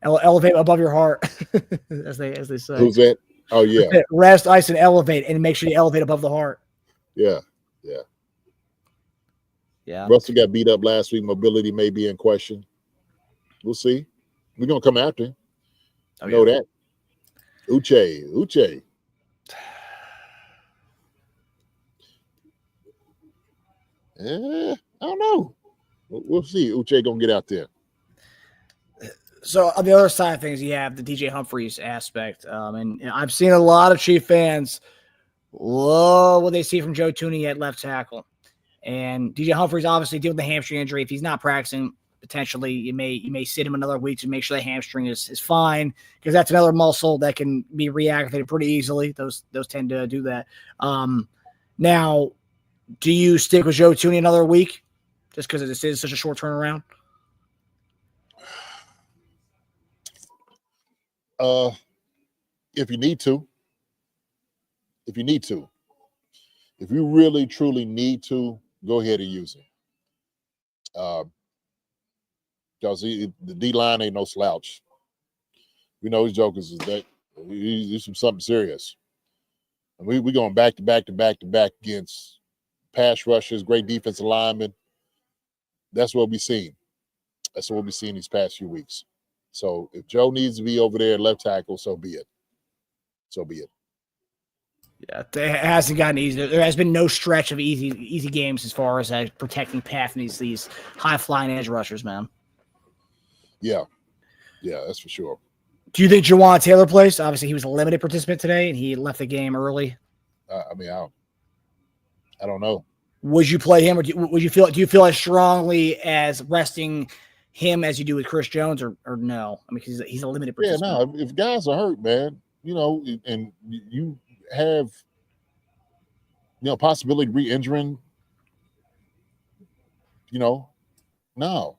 S5: Elevate above your heart, as they say.
S2: Who's that? Oh, yeah.
S5: Rest, ice, and elevate, and make sure you elevate above the heart.
S2: Yeah. Russell got beat up last week. Mobility may be in question. We'll see. We're going to come after him. Know that. Uche. I don't know. We'll see. Uche going to get out there.
S5: So on the other side of things, you have the DJ Humphries aspect. And I've seen a lot of Chief fans love what they see from Joe Thuney at left tackle. And DJ Humphries obviously dealing with the hamstring injury. If he's not practicing, potentially you may sit him another week to make sure the hamstring is fine, because that's another muscle that can be reactivated pretty easily. Those tend to do that. Now, do you stick with Joe Thuney another week just because this is such a short turnaround?
S2: If you need to. If you really truly need to, go ahead and use it. Because the D-line ain't no slouch. We know his jokers is that he's something serious. And we going back to back against pass rushers, great defensive linemen. That's what we've seen. That's what we've seen these past few weeks. So if Joe needs to be over there at left tackle, so be it.
S5: Yeah, it hasn't gotten easy. There has been no stretch of easy games as far as protecting path and these high-flying edge rushers, man.
S2: Yeah, that's for sure.
S5: Do you think Jawaan Taylor plays? Obviously, he was a limited participant today, and he left the game early.
S2: I don't know.
S5: Would you play him, or do you feel as strongly as resting him as you do with Chris Jones, or no? I mean, he's a limited participant.
S2: Yeah, no. If guys are hurt, man, and you have, possibility of re-injuring, no. I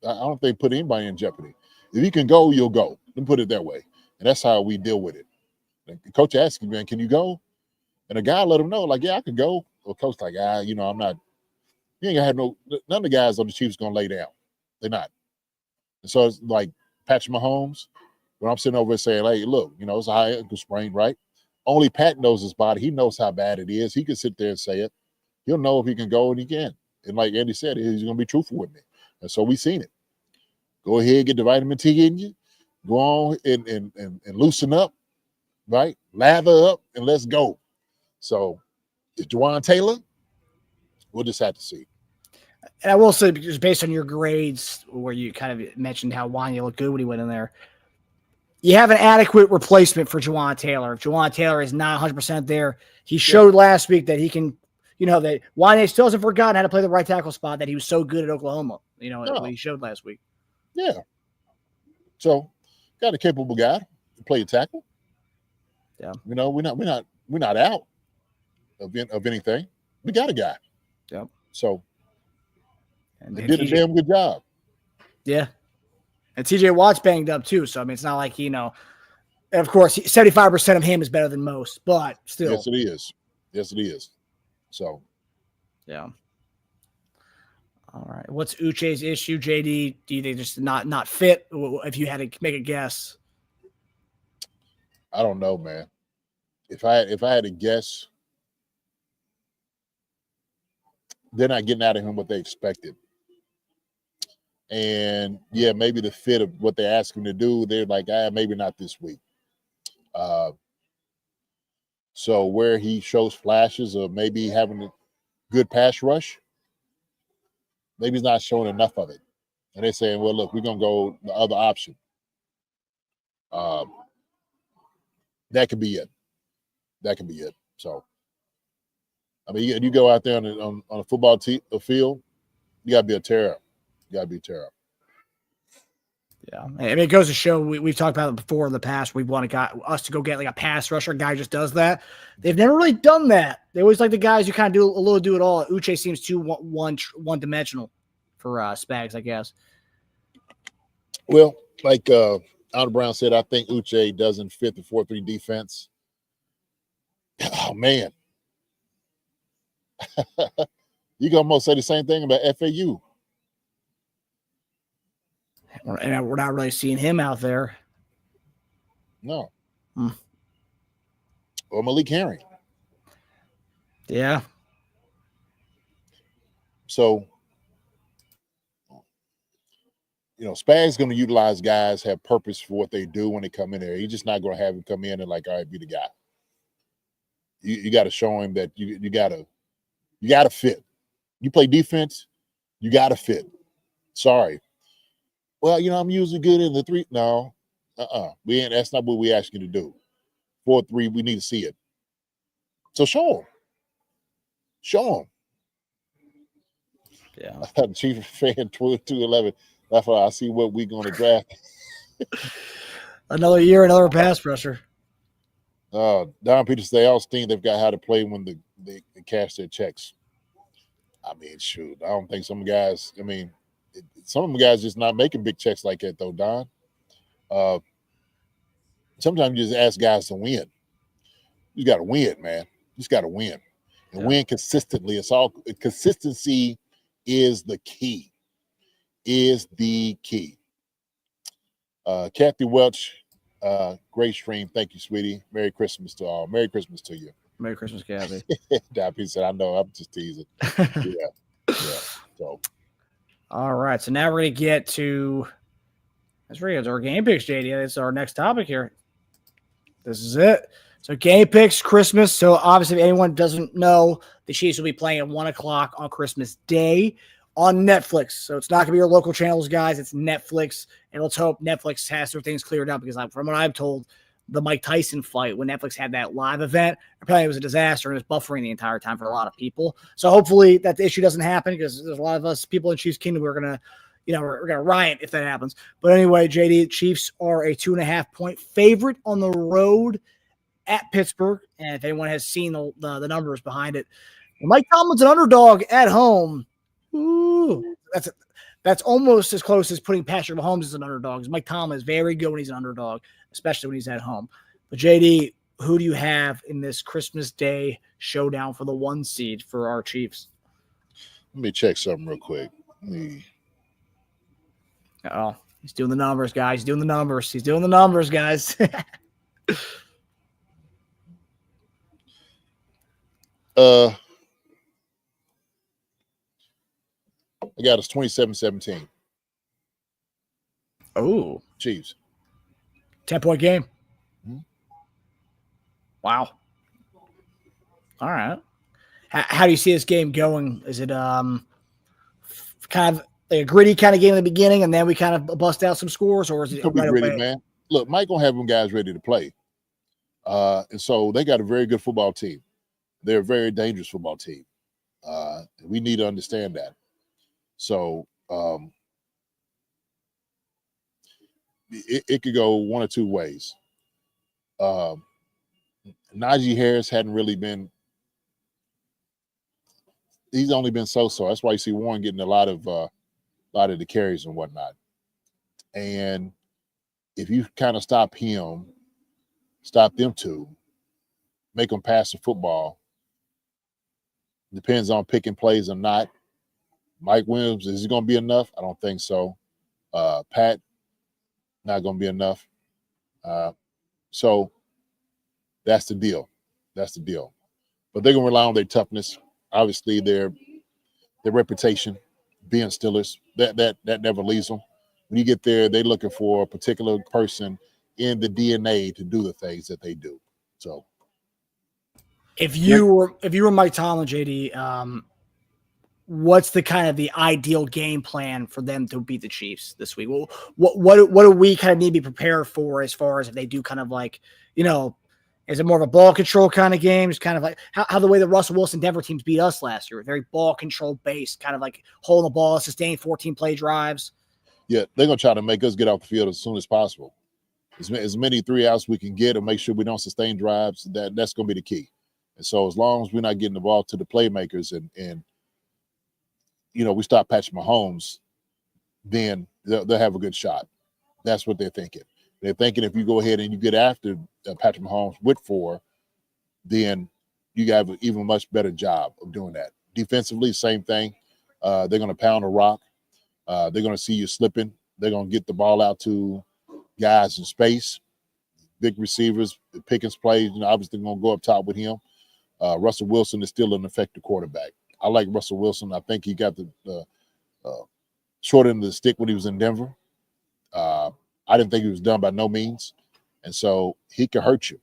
S2: don't think put anybody in jeopardy. If you can go, you'll go. Let me put it that way. And that's how we deal with it. The coach asks you, man, can you go? And the guy let him know, like, yeah, I can go. Well, coach like, I'm not. You ain't gonna have none of the guys on the Chiefs gonna lay down. They're not. And so it's like Patrick Mahomes, when I'm sitting over there saying, hey, look, it's a high ankle sprain, right? Only Pat knows his body. He knows how bad it is. He can sit there and say it. He'll know if he can go, and he can. And like Andy said, he's going to be truthful with me. And so we've seen it. Go ahead, get the vitamin T in you. Go on and loosen up, right? Lather up, and let's go. So is Jawaan Taylor? We'll just have to see.
S5: And I will say, because based on your grades, where you kind of mentioned how Wanya looked good when he went in there, you have an adequate replacement for Jawaan Taylor. If Jawaan Taylor is not 100% there, he showed last week that he can, that Wanya still hasn't forgotten how to play the right tackle spot, that he was so good at Oklahoma, what he showed last week.
S2: Yeah. So, got a capable guy to play a tackle.
S5: Yeah.
S2: We're not out of anything. We got a guy.
S5: Yep.
S2: So, they did a damn good job.
S5: Yeah. And TJ Watt's banged up too. So, I mean, it's not like, and of course, 75% of him is better than most, but still.
S2: Yes, it is. So.
S5: Yeah. All right. What's Uche's issue, JD? Do you think just not fit? If you had to make a guess,
S2: I don't know, man. If I had to guess, they're not getting out of him what they expected. And yeah, maybe the fit of what they ask him to do, they're like, maybe not this week. So where he shows flashes of maybe having a good pass rush, maybe he's not showing enough of it. And they're saying, well, look, we're going to go the other option. That could be it. That could be it. So, I mean, you go out there on a football field, you got to be a terror. You got to be a terror.
S5: Yeah, I mean, it goes to show we've talked about it before in the past. We want us to go get like a pass rusher. A guy just does that. They've never really done that. They always like the guys who kind of do a little do it all. Uche seems too one dimensional for Spags, I guess.
S2: Well, like Alden Brown said, I think Uche doesn't fit the 4-3 defense. Oh man, you can almost say the same thing about FAU.
S5: And we're not really seeing him out there.
S2: No. Or Malik Herring.
S5: Yeah.
S2: So, Spag's going to utilize guys have purpose for what they do when they come in there. He's just not going to have him come in and like, all right, be the guy. You got to show him that you got to fit. You play defense, you got to fit. Sorry. Well, I'm usually good in the 3. No, that's not what we ask you to do. 4-3, we need to see it. So show them. Yeah. Chief fan 211. That's why I see what we're going to draft.
S5: Another year, another pass rusher.
S2: Don Peters, they all think they've got how to play when they cash their checks. I mean, shoot, I don't think some guys. I mean. Some of them guys just not making big checks like that, though, Don. Sometimes you just ask guys to win. You got to win, man. You just got to win. And win consistently. Consistency is the key. Kathy Welch, great stream. Thank you, sweetie. Merry Christmas to all. Merry Christmas to you.
S5: Merry Christmas, Kathy.
S2: Dappy said, I know, I'm just teasing. Yeah. So.
S5: All right, so now we're going to get to our game picks, JD. It's our next topic here. This is it. So game picks, Christmas. So obviously, if anyone doesn't know, the Chiefs will be playing at 1 o'clock on Christmas Day on Netflix. So it's not going to be your local channels, guys. It's Netflix. And let's hope Netflix has their things cleared up because from what I'm told, the Mike Tyson fight, when Netflix had that live event, apparently it was a disaster and it was buffering the entire time for a lot of people. So hopefully that the issue doesn't happen because there's a lot of us people in Chiefs Kingdom who are going to, we're going to riot if that happens. But anyway, JD, Chiefs are a 2.5-point favorite on the road at Pittsburgh. And if anyone has seen the numbers behind it, Mike Tomlin's an underdog at home. Ooh, that's almost as close as putting Patrick Mahomes as an underdog. Mike Tomlin is very good when he's an underdog, especially when he's at home. But JD, who do you have in this Christmas Day showdown for the 1 seed for our Chiefs?
S2: Let me check something real quick.
S5: Oh, he's doing the numbers, guys. He's doing the numbers, guys.
S2: I got us 27-17.
S5: Oh.
S2: Chiefs.
S5: 10-point game. Mm-hmm. Wow. All right. How do you see this game going? Is it kind of a gritty kind of game in the beginning and then we kind of bust out some scores, or is it
S2: right gritty, man? Look, Mike gonna have them guys ready to play. And so they got a very good football team. They're a very dangerous football team. We need to understand that. So it could go one or two ways. Najee Harris hadn't really been. He's only been so-so. That's why you see Warren getting a lot of the carries and whatnot. And if you kind of stop them two, make them pass the football. Depends on picking plays or not. Mike Williams, is he going to be enough? I don't think so. Pat, not going to be enough. So that's the deal. That's the deal. But they're going to rely on their toughness. Obviously, their reputation, being Steelers, that never leaves them. When you get there, they're looking for a particular person in the DNA to do the things that they do. So,
S5: if you were Mike Tomlin, JD, what's the kind of the ideal game plan for them to beat the Chiefs this week? Well, what do we kind of need to be prepared for as far as if they do kind of like, is it more of a ball control kind of game? It's kind of like how the way the Russell Wilson Denver teams beat us last year, very ball control based, kind of like holding the ball, sustain 14 play drives.
S2: Yeah, they're going to try to make us get off the field as soon as possible. As many 3 outs we can get and make sure we don't sustain drives, that's going to be the key. And so as long as we're not getting the ball to the playmakers and we stop Patrick Mahomes, then they'll have a good shot. That's what they're thinking. They're thinking if you go ahead and you get after Patrick Mahomes with 4, then you have an even much better job of doing that. Defensively, same thing. They're going to pound the rock. They're going to see you slipping. They're going to get the ball out to guys in space, big receivers. Pickens plays, obviously going to go up top with him. Russell Wilson is still an effective quarterback. I like Russell Wilson. I think he got the short end of the stick when he was in Denver. I didn't think he was done by no means. And so he can hurt you.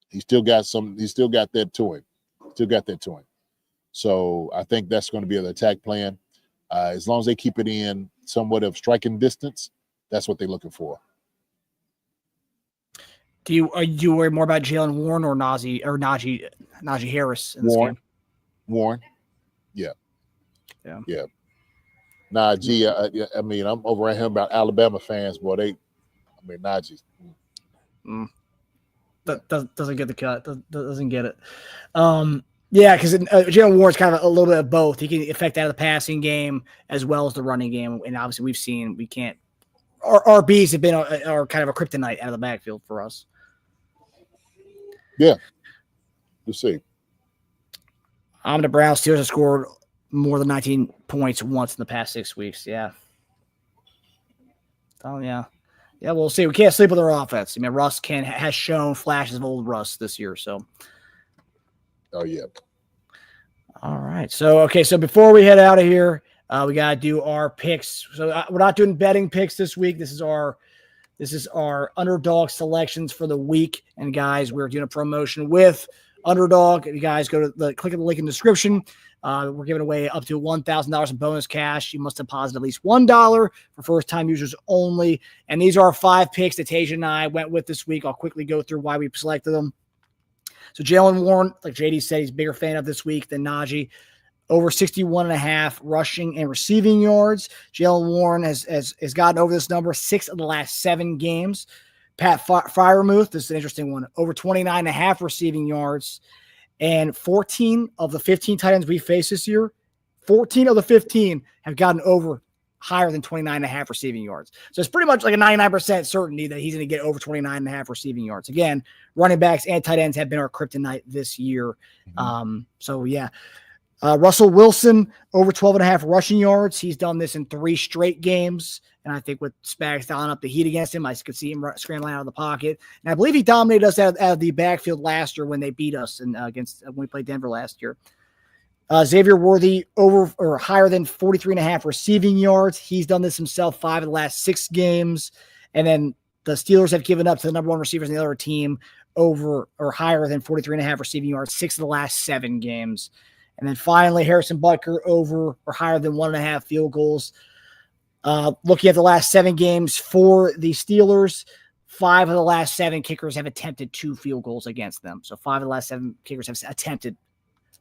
S2: He still got that to him. So I think that's going to be an attack plan. As long as they keep it in somewhat of striking distance, that's what they're looking for.
S5: Do you worry more about Jalen Warren or Najee Harris in this game?
S2: Warren. Yeah. Najee, I mean, I'm over at him about Alabama fans, boy. Najee.
S5: That doesn't get the cut. Doesn't get it. Yeah, because Jalen Warren's kind of a little bit of both. He can affect out of the passing game as well as the running game. And obviously we've seen we can't – our RBs have been are kind of a kryptonite out of the backfield for us.
S2: Yeah. We'll see.
S5: The Browns Steelers have scored more than 19 points once in the past 6 weeks. Yeah. Oh, yeah. Yeah, we'll see. We can't sleep with our offense. I mean, Russ has shown flashes of old Russ this year. So.
S2: Oh, yeah.
S5: All right. So before we head out of here, we got to do our picks. So we're not doing betting picks this week. This is our Underdog selections for the week. And guys, we're doing a promotion with Underdog. If you guys go to click on the link in the description. We're giving away up to $1,000 in bonus cash. You must deposit at least $1 for first-time users only. And these are our 5 picks that Tasia and I went with this week. I'll quickly go through why we selected them. So Jalen Warren, like JD said, he's a bigger fan of this week than Najee. Over 61.5 rushing and receiving yards. Jalen Warren has gotten over this number 6 of the last 7 games. Pat Freiermuth, this is an interesting one, over 29.5 receiving yards. And 14 of the 15 tight ends we face this year, 14 of the 15 have gotten over higher than 29.5 receiving yards. So it's pretty much like a 99% certainty that he's going to get over 29.5 receiving yards. Again, running backs and tight ends have been our kryptonite this year. Russell Wilson, over 12.5 rushing yards. He's done this in 3 straight games. And I think with Spags dialing up the heat against him, I could see him scrambling out of the pocket. And I believe he dominated us out of the backfield last year when they beat us when we played Denver last year. Xavier Worthy, over or higher than 43.5 receiving yards. He's done this himself 5 of the last 6 games. And then the Steelers have given up to the number 1 receivers in the other team over or higher than 43.5 receiving yards 6 of the last 7 games. And then finally, Harrison Butker, over or higher than 1.5 field goals. Looking at the last 7 games for the Steelers, 5 of the last 7 kickers have attempted 2 field goals against them. So 5 of the last 7 kickers have attempted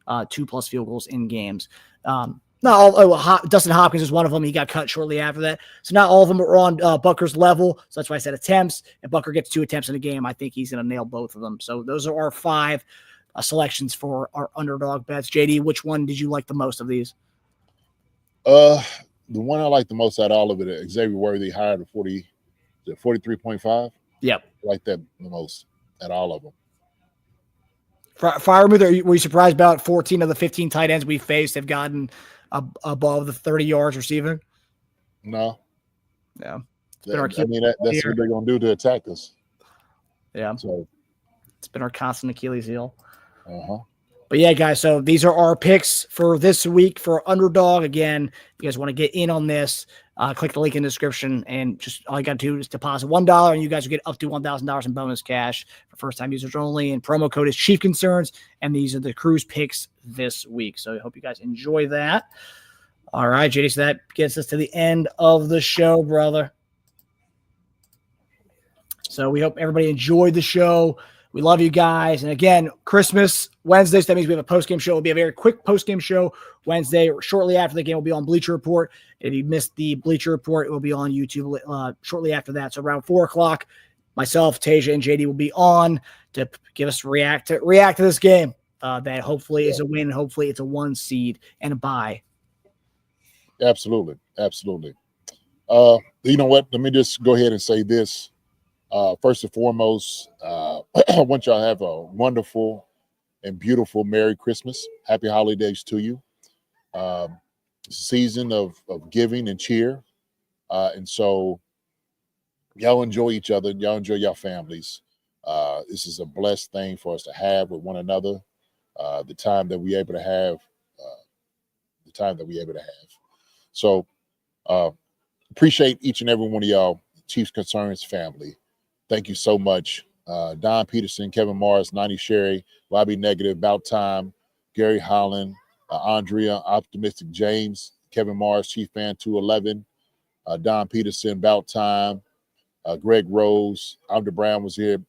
S5: 2+ field goals in games. Dustin Hopkins is one of them. He got cut shortly after that. So not all of them are on Butker's level. So that's why I said attempts. If Butker gets 2 attempts in a game, I think he's going to nail both of them. So those are our 5 selections for our Underdog bets. JD, which one did you like the most of these?
S2: The one I like the most out of all of it, Xavier Worthy, higher than 43.5.
S5: Yep.
S2: I like that the most at all of them.
S5: Freiermuth, were you surprised about 14 of the 15 tight ends we faced have gotten above the 30 yards receiving.
S2: No.
S5: Yeah.
S2: I mean, that's what they're going to do to attack us.
S5: Yeah.
S2: So
S5: it's been our constant Achilles heel.
S2: Uh-huh.
S5: But yeah, guys, so these are our picks for this week for Underdog. Again, if you guys want to get in on this, click the link in the description, and just all you got to do is deposit $1, and you guys will get up to $1,000 in bonus cash for first-time users only. And promo code is Chief Concerns, and these are the Cruise picks this week. So I hope you guys enjoy that. All right, JD, so that gets us to the end of the show, brother. So we hope everybody enjoyed the show. We love you guys. And again, Christmas Wednesday, so that means we have a post-game show. It'll be a very quick post-game show Wednesday. Shortly after the game, we'll be on Bleacher Report. If you missed the Bleacher Report, it will be on YouTube shortly after that. So around 4 o'clock, myself, Tasia, and JD will be on to give us react to this game that hopefully is a win. Hopefully it's a 1 seed and a bye.
S2: Absolutely. Absolutely. You know what? Let me just go ahead and say this. First and foremost, I want y'all to have a wonderful and beautiful Merry Christmas. Happy holidays to you. Season of giving and cheer. And so y'all enjoy each other. Y'all enjoy your families. This is a blessed thing for us to have with one another. The time that we're able to have. So appreciate each and every one of y'all, Chiefs Concerns family. Thank you so much. Don Peterson, Kevin Morris, 90 Sherry, Bobby Negative, About Time, Gary Holland, Andrea, Optimistic James, Kevin Morris, Chief Fan 211, Don Peterson, About Time, Greg Rose, Andrew Brown was here,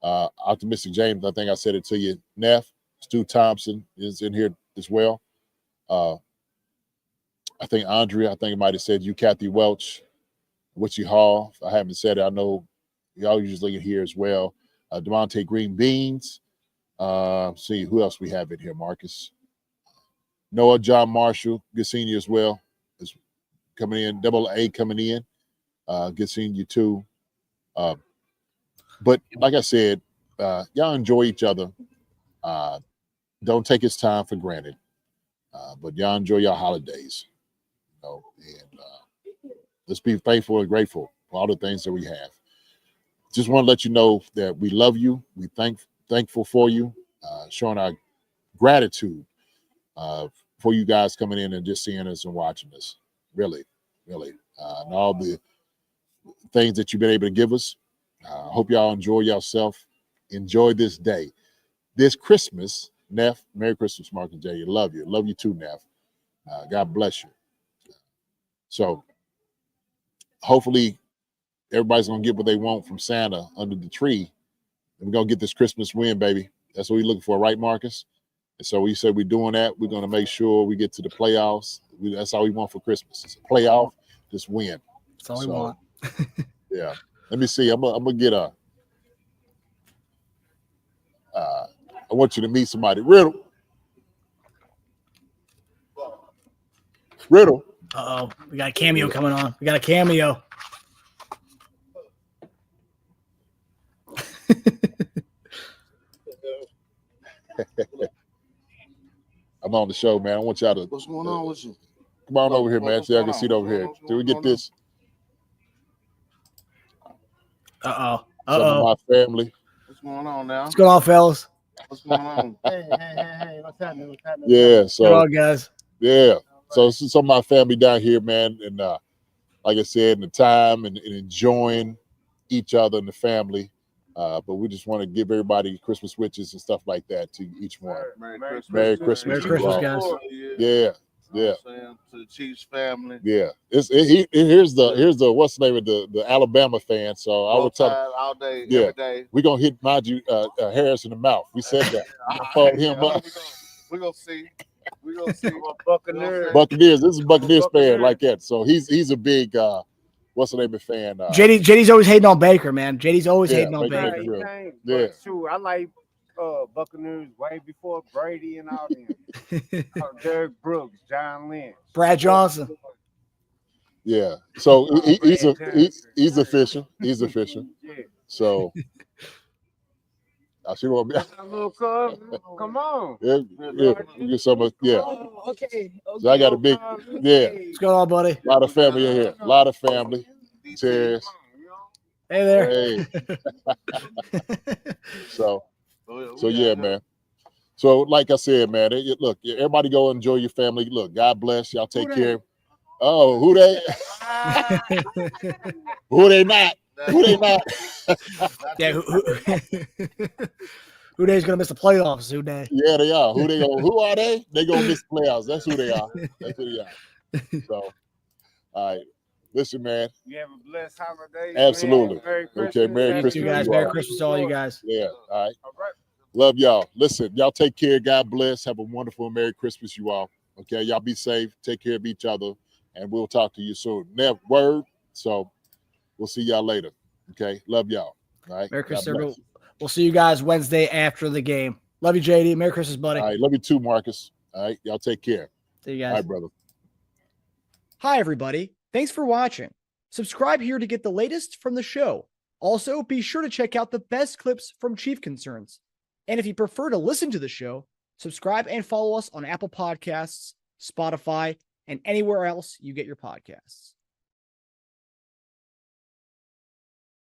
S2: Optimistic James, I think I said it to you, Neff, Stu Thompson is in here as well. I think Andrea, I might have said you, Kathy Welch, Witchy Hall. If I haven't said it, I know y'all usually here as well. Devontae Green Beans. See who else we have in here, Marcus. Noah John Marshall, good seeing you as well. Is coming in, Double A coming in. Good seeing you too. But like I said, y'all enjoy each other. Don't take his time for granted. But y'all enjoy your holidays. And let's be thankful and grateful for all the things that we have. Just want to let you know that we love you. We thankful for you, showing our gratitude for you guys coming in and just seeing us and watching us. Really, really. And all the things that you've been able to give us. Hope y'all enjoy yourself. Enjoy this day. This Christmas, Neff, Merry Christmas, Mark and Jay. Love you. Love you too, Neff. God bless you. So hopefully everybody's going to get what they want from Santa under the tree. And we're going to get this Christmas win, baby. That's what we're looking for, right, Marcus? And so we said we're doing that. We're going to make sure we get to the playoffs. That's all we want for Christmas. It's a playoff, just win.
S5: That's all we want.
S2: Yeah. Let me see. I'm going to get I want you to meet somebody. Riddle.
S5: Uh-oh. We got a cameo coming on. We got a cameo.
S2: I'm on the show, man. I want y'all to.
S6: What's going on with you?
S2: Come on over here, man. So y'all can see it over here. Do we get this?
S5: Uh-oh.
S2: Some of my family.
S6: What's going on now?
S5: What's going on, fellas?
S6: What's going on?
S7: Hey, what's happening?
S2: Yeah, so
S5: Good on, guys.
S2: yeah. So some of my family down here, man, and like I said, in the time and enjoying each other and the family. But we just want to give everybody Christmas wishes and stuff like that to each one.
S6: Merry Christmas.
S5: Merry Christmas, guys.
S2: Yeah.
S6: To the Chiefs family.
S2: Yeah. Here's the what's the name of the Alabama fan. So I would tell him,
S6: all day,
S2: yeah,
S6: every day.
S2: we're gonna hit Najee Harris in the mouth. We said that. Fold him up.
S6: We're gonna see. We're gonna see.
S2: Buccaneers. This is Buccaneers fan like that. So he's a big what's the name of fan?
S5: JD's always hating on Baker, man. JD's always hating on
S2: Baker.
S5: Baker.
S2: Yeah.
S7: True. I like Buccaneers way before Brady and all them. Derek Brooks, John Lynch,
S5: Brad Johnson.
S2: Yeah. So he's official. He's official.
S7: Yeah.
S2: So She want me.
S7: A little cousin. Come on.
S2: Yeah, you get some of, yeah.
S5: Oh, okay.
S2: So I got a big, yeah,
S5: What's going on, buddy?
S2: a lot of family in here. A lot of family. Cheers.
S5: Hey there.
S2: Hey. So yeah, man. So like I said, man, look, everybody go enjoy your family. Look, God bless. Y'all take care. Oh, who they? Who they not? Who they not?
S5: Yeah, who day's gonna miss the playoffs? Who day?
S2: Yeah, they are. Who are they? They gonna miss playoffs. That's who they are. That's who they are. So, all right. Listen, man.
S7: You have a blessed holiday.
S2: Absolutely.
S7: Man. Merry Christmas.
S2: Okay, Merry
S5: Thank
S2: Christmas
S5: you guys.
S2: to
S5: Merry
S2: all.
S5: Christmas to all you guys.
S2: Yeah. All right.
S7: All right.
S2: Love y'all. Listen, y'all take care. God bless. Have a wonderful Merry Christmas, you all. Okay, y'all be safe. Take care of each other, and we'll talk to you soon. Never word. So we'll see y'all later. Okay, love y'all. All right.
S5: Merry
S2: God
S5: Christmas,
S2: bless.
S5: everyone. We'll see you guys Wednesday after the game. Love you, JD. Merry Christmas, buddy.
S2: All right, love you too, Marcus. All right, y'all take care.
S5: See you
S2: All
S5: guys.
S2: right, brother.
S5: Hi, everybody. Thanks for watching. Subscribe here to get the latest from the show. Also, be sure to check out the best clips from Chief Concerns. And if you prefer to listen to the show, subscribe and follow us on Apple Podcasts, Spotify, and anywhere else you get your podcasts.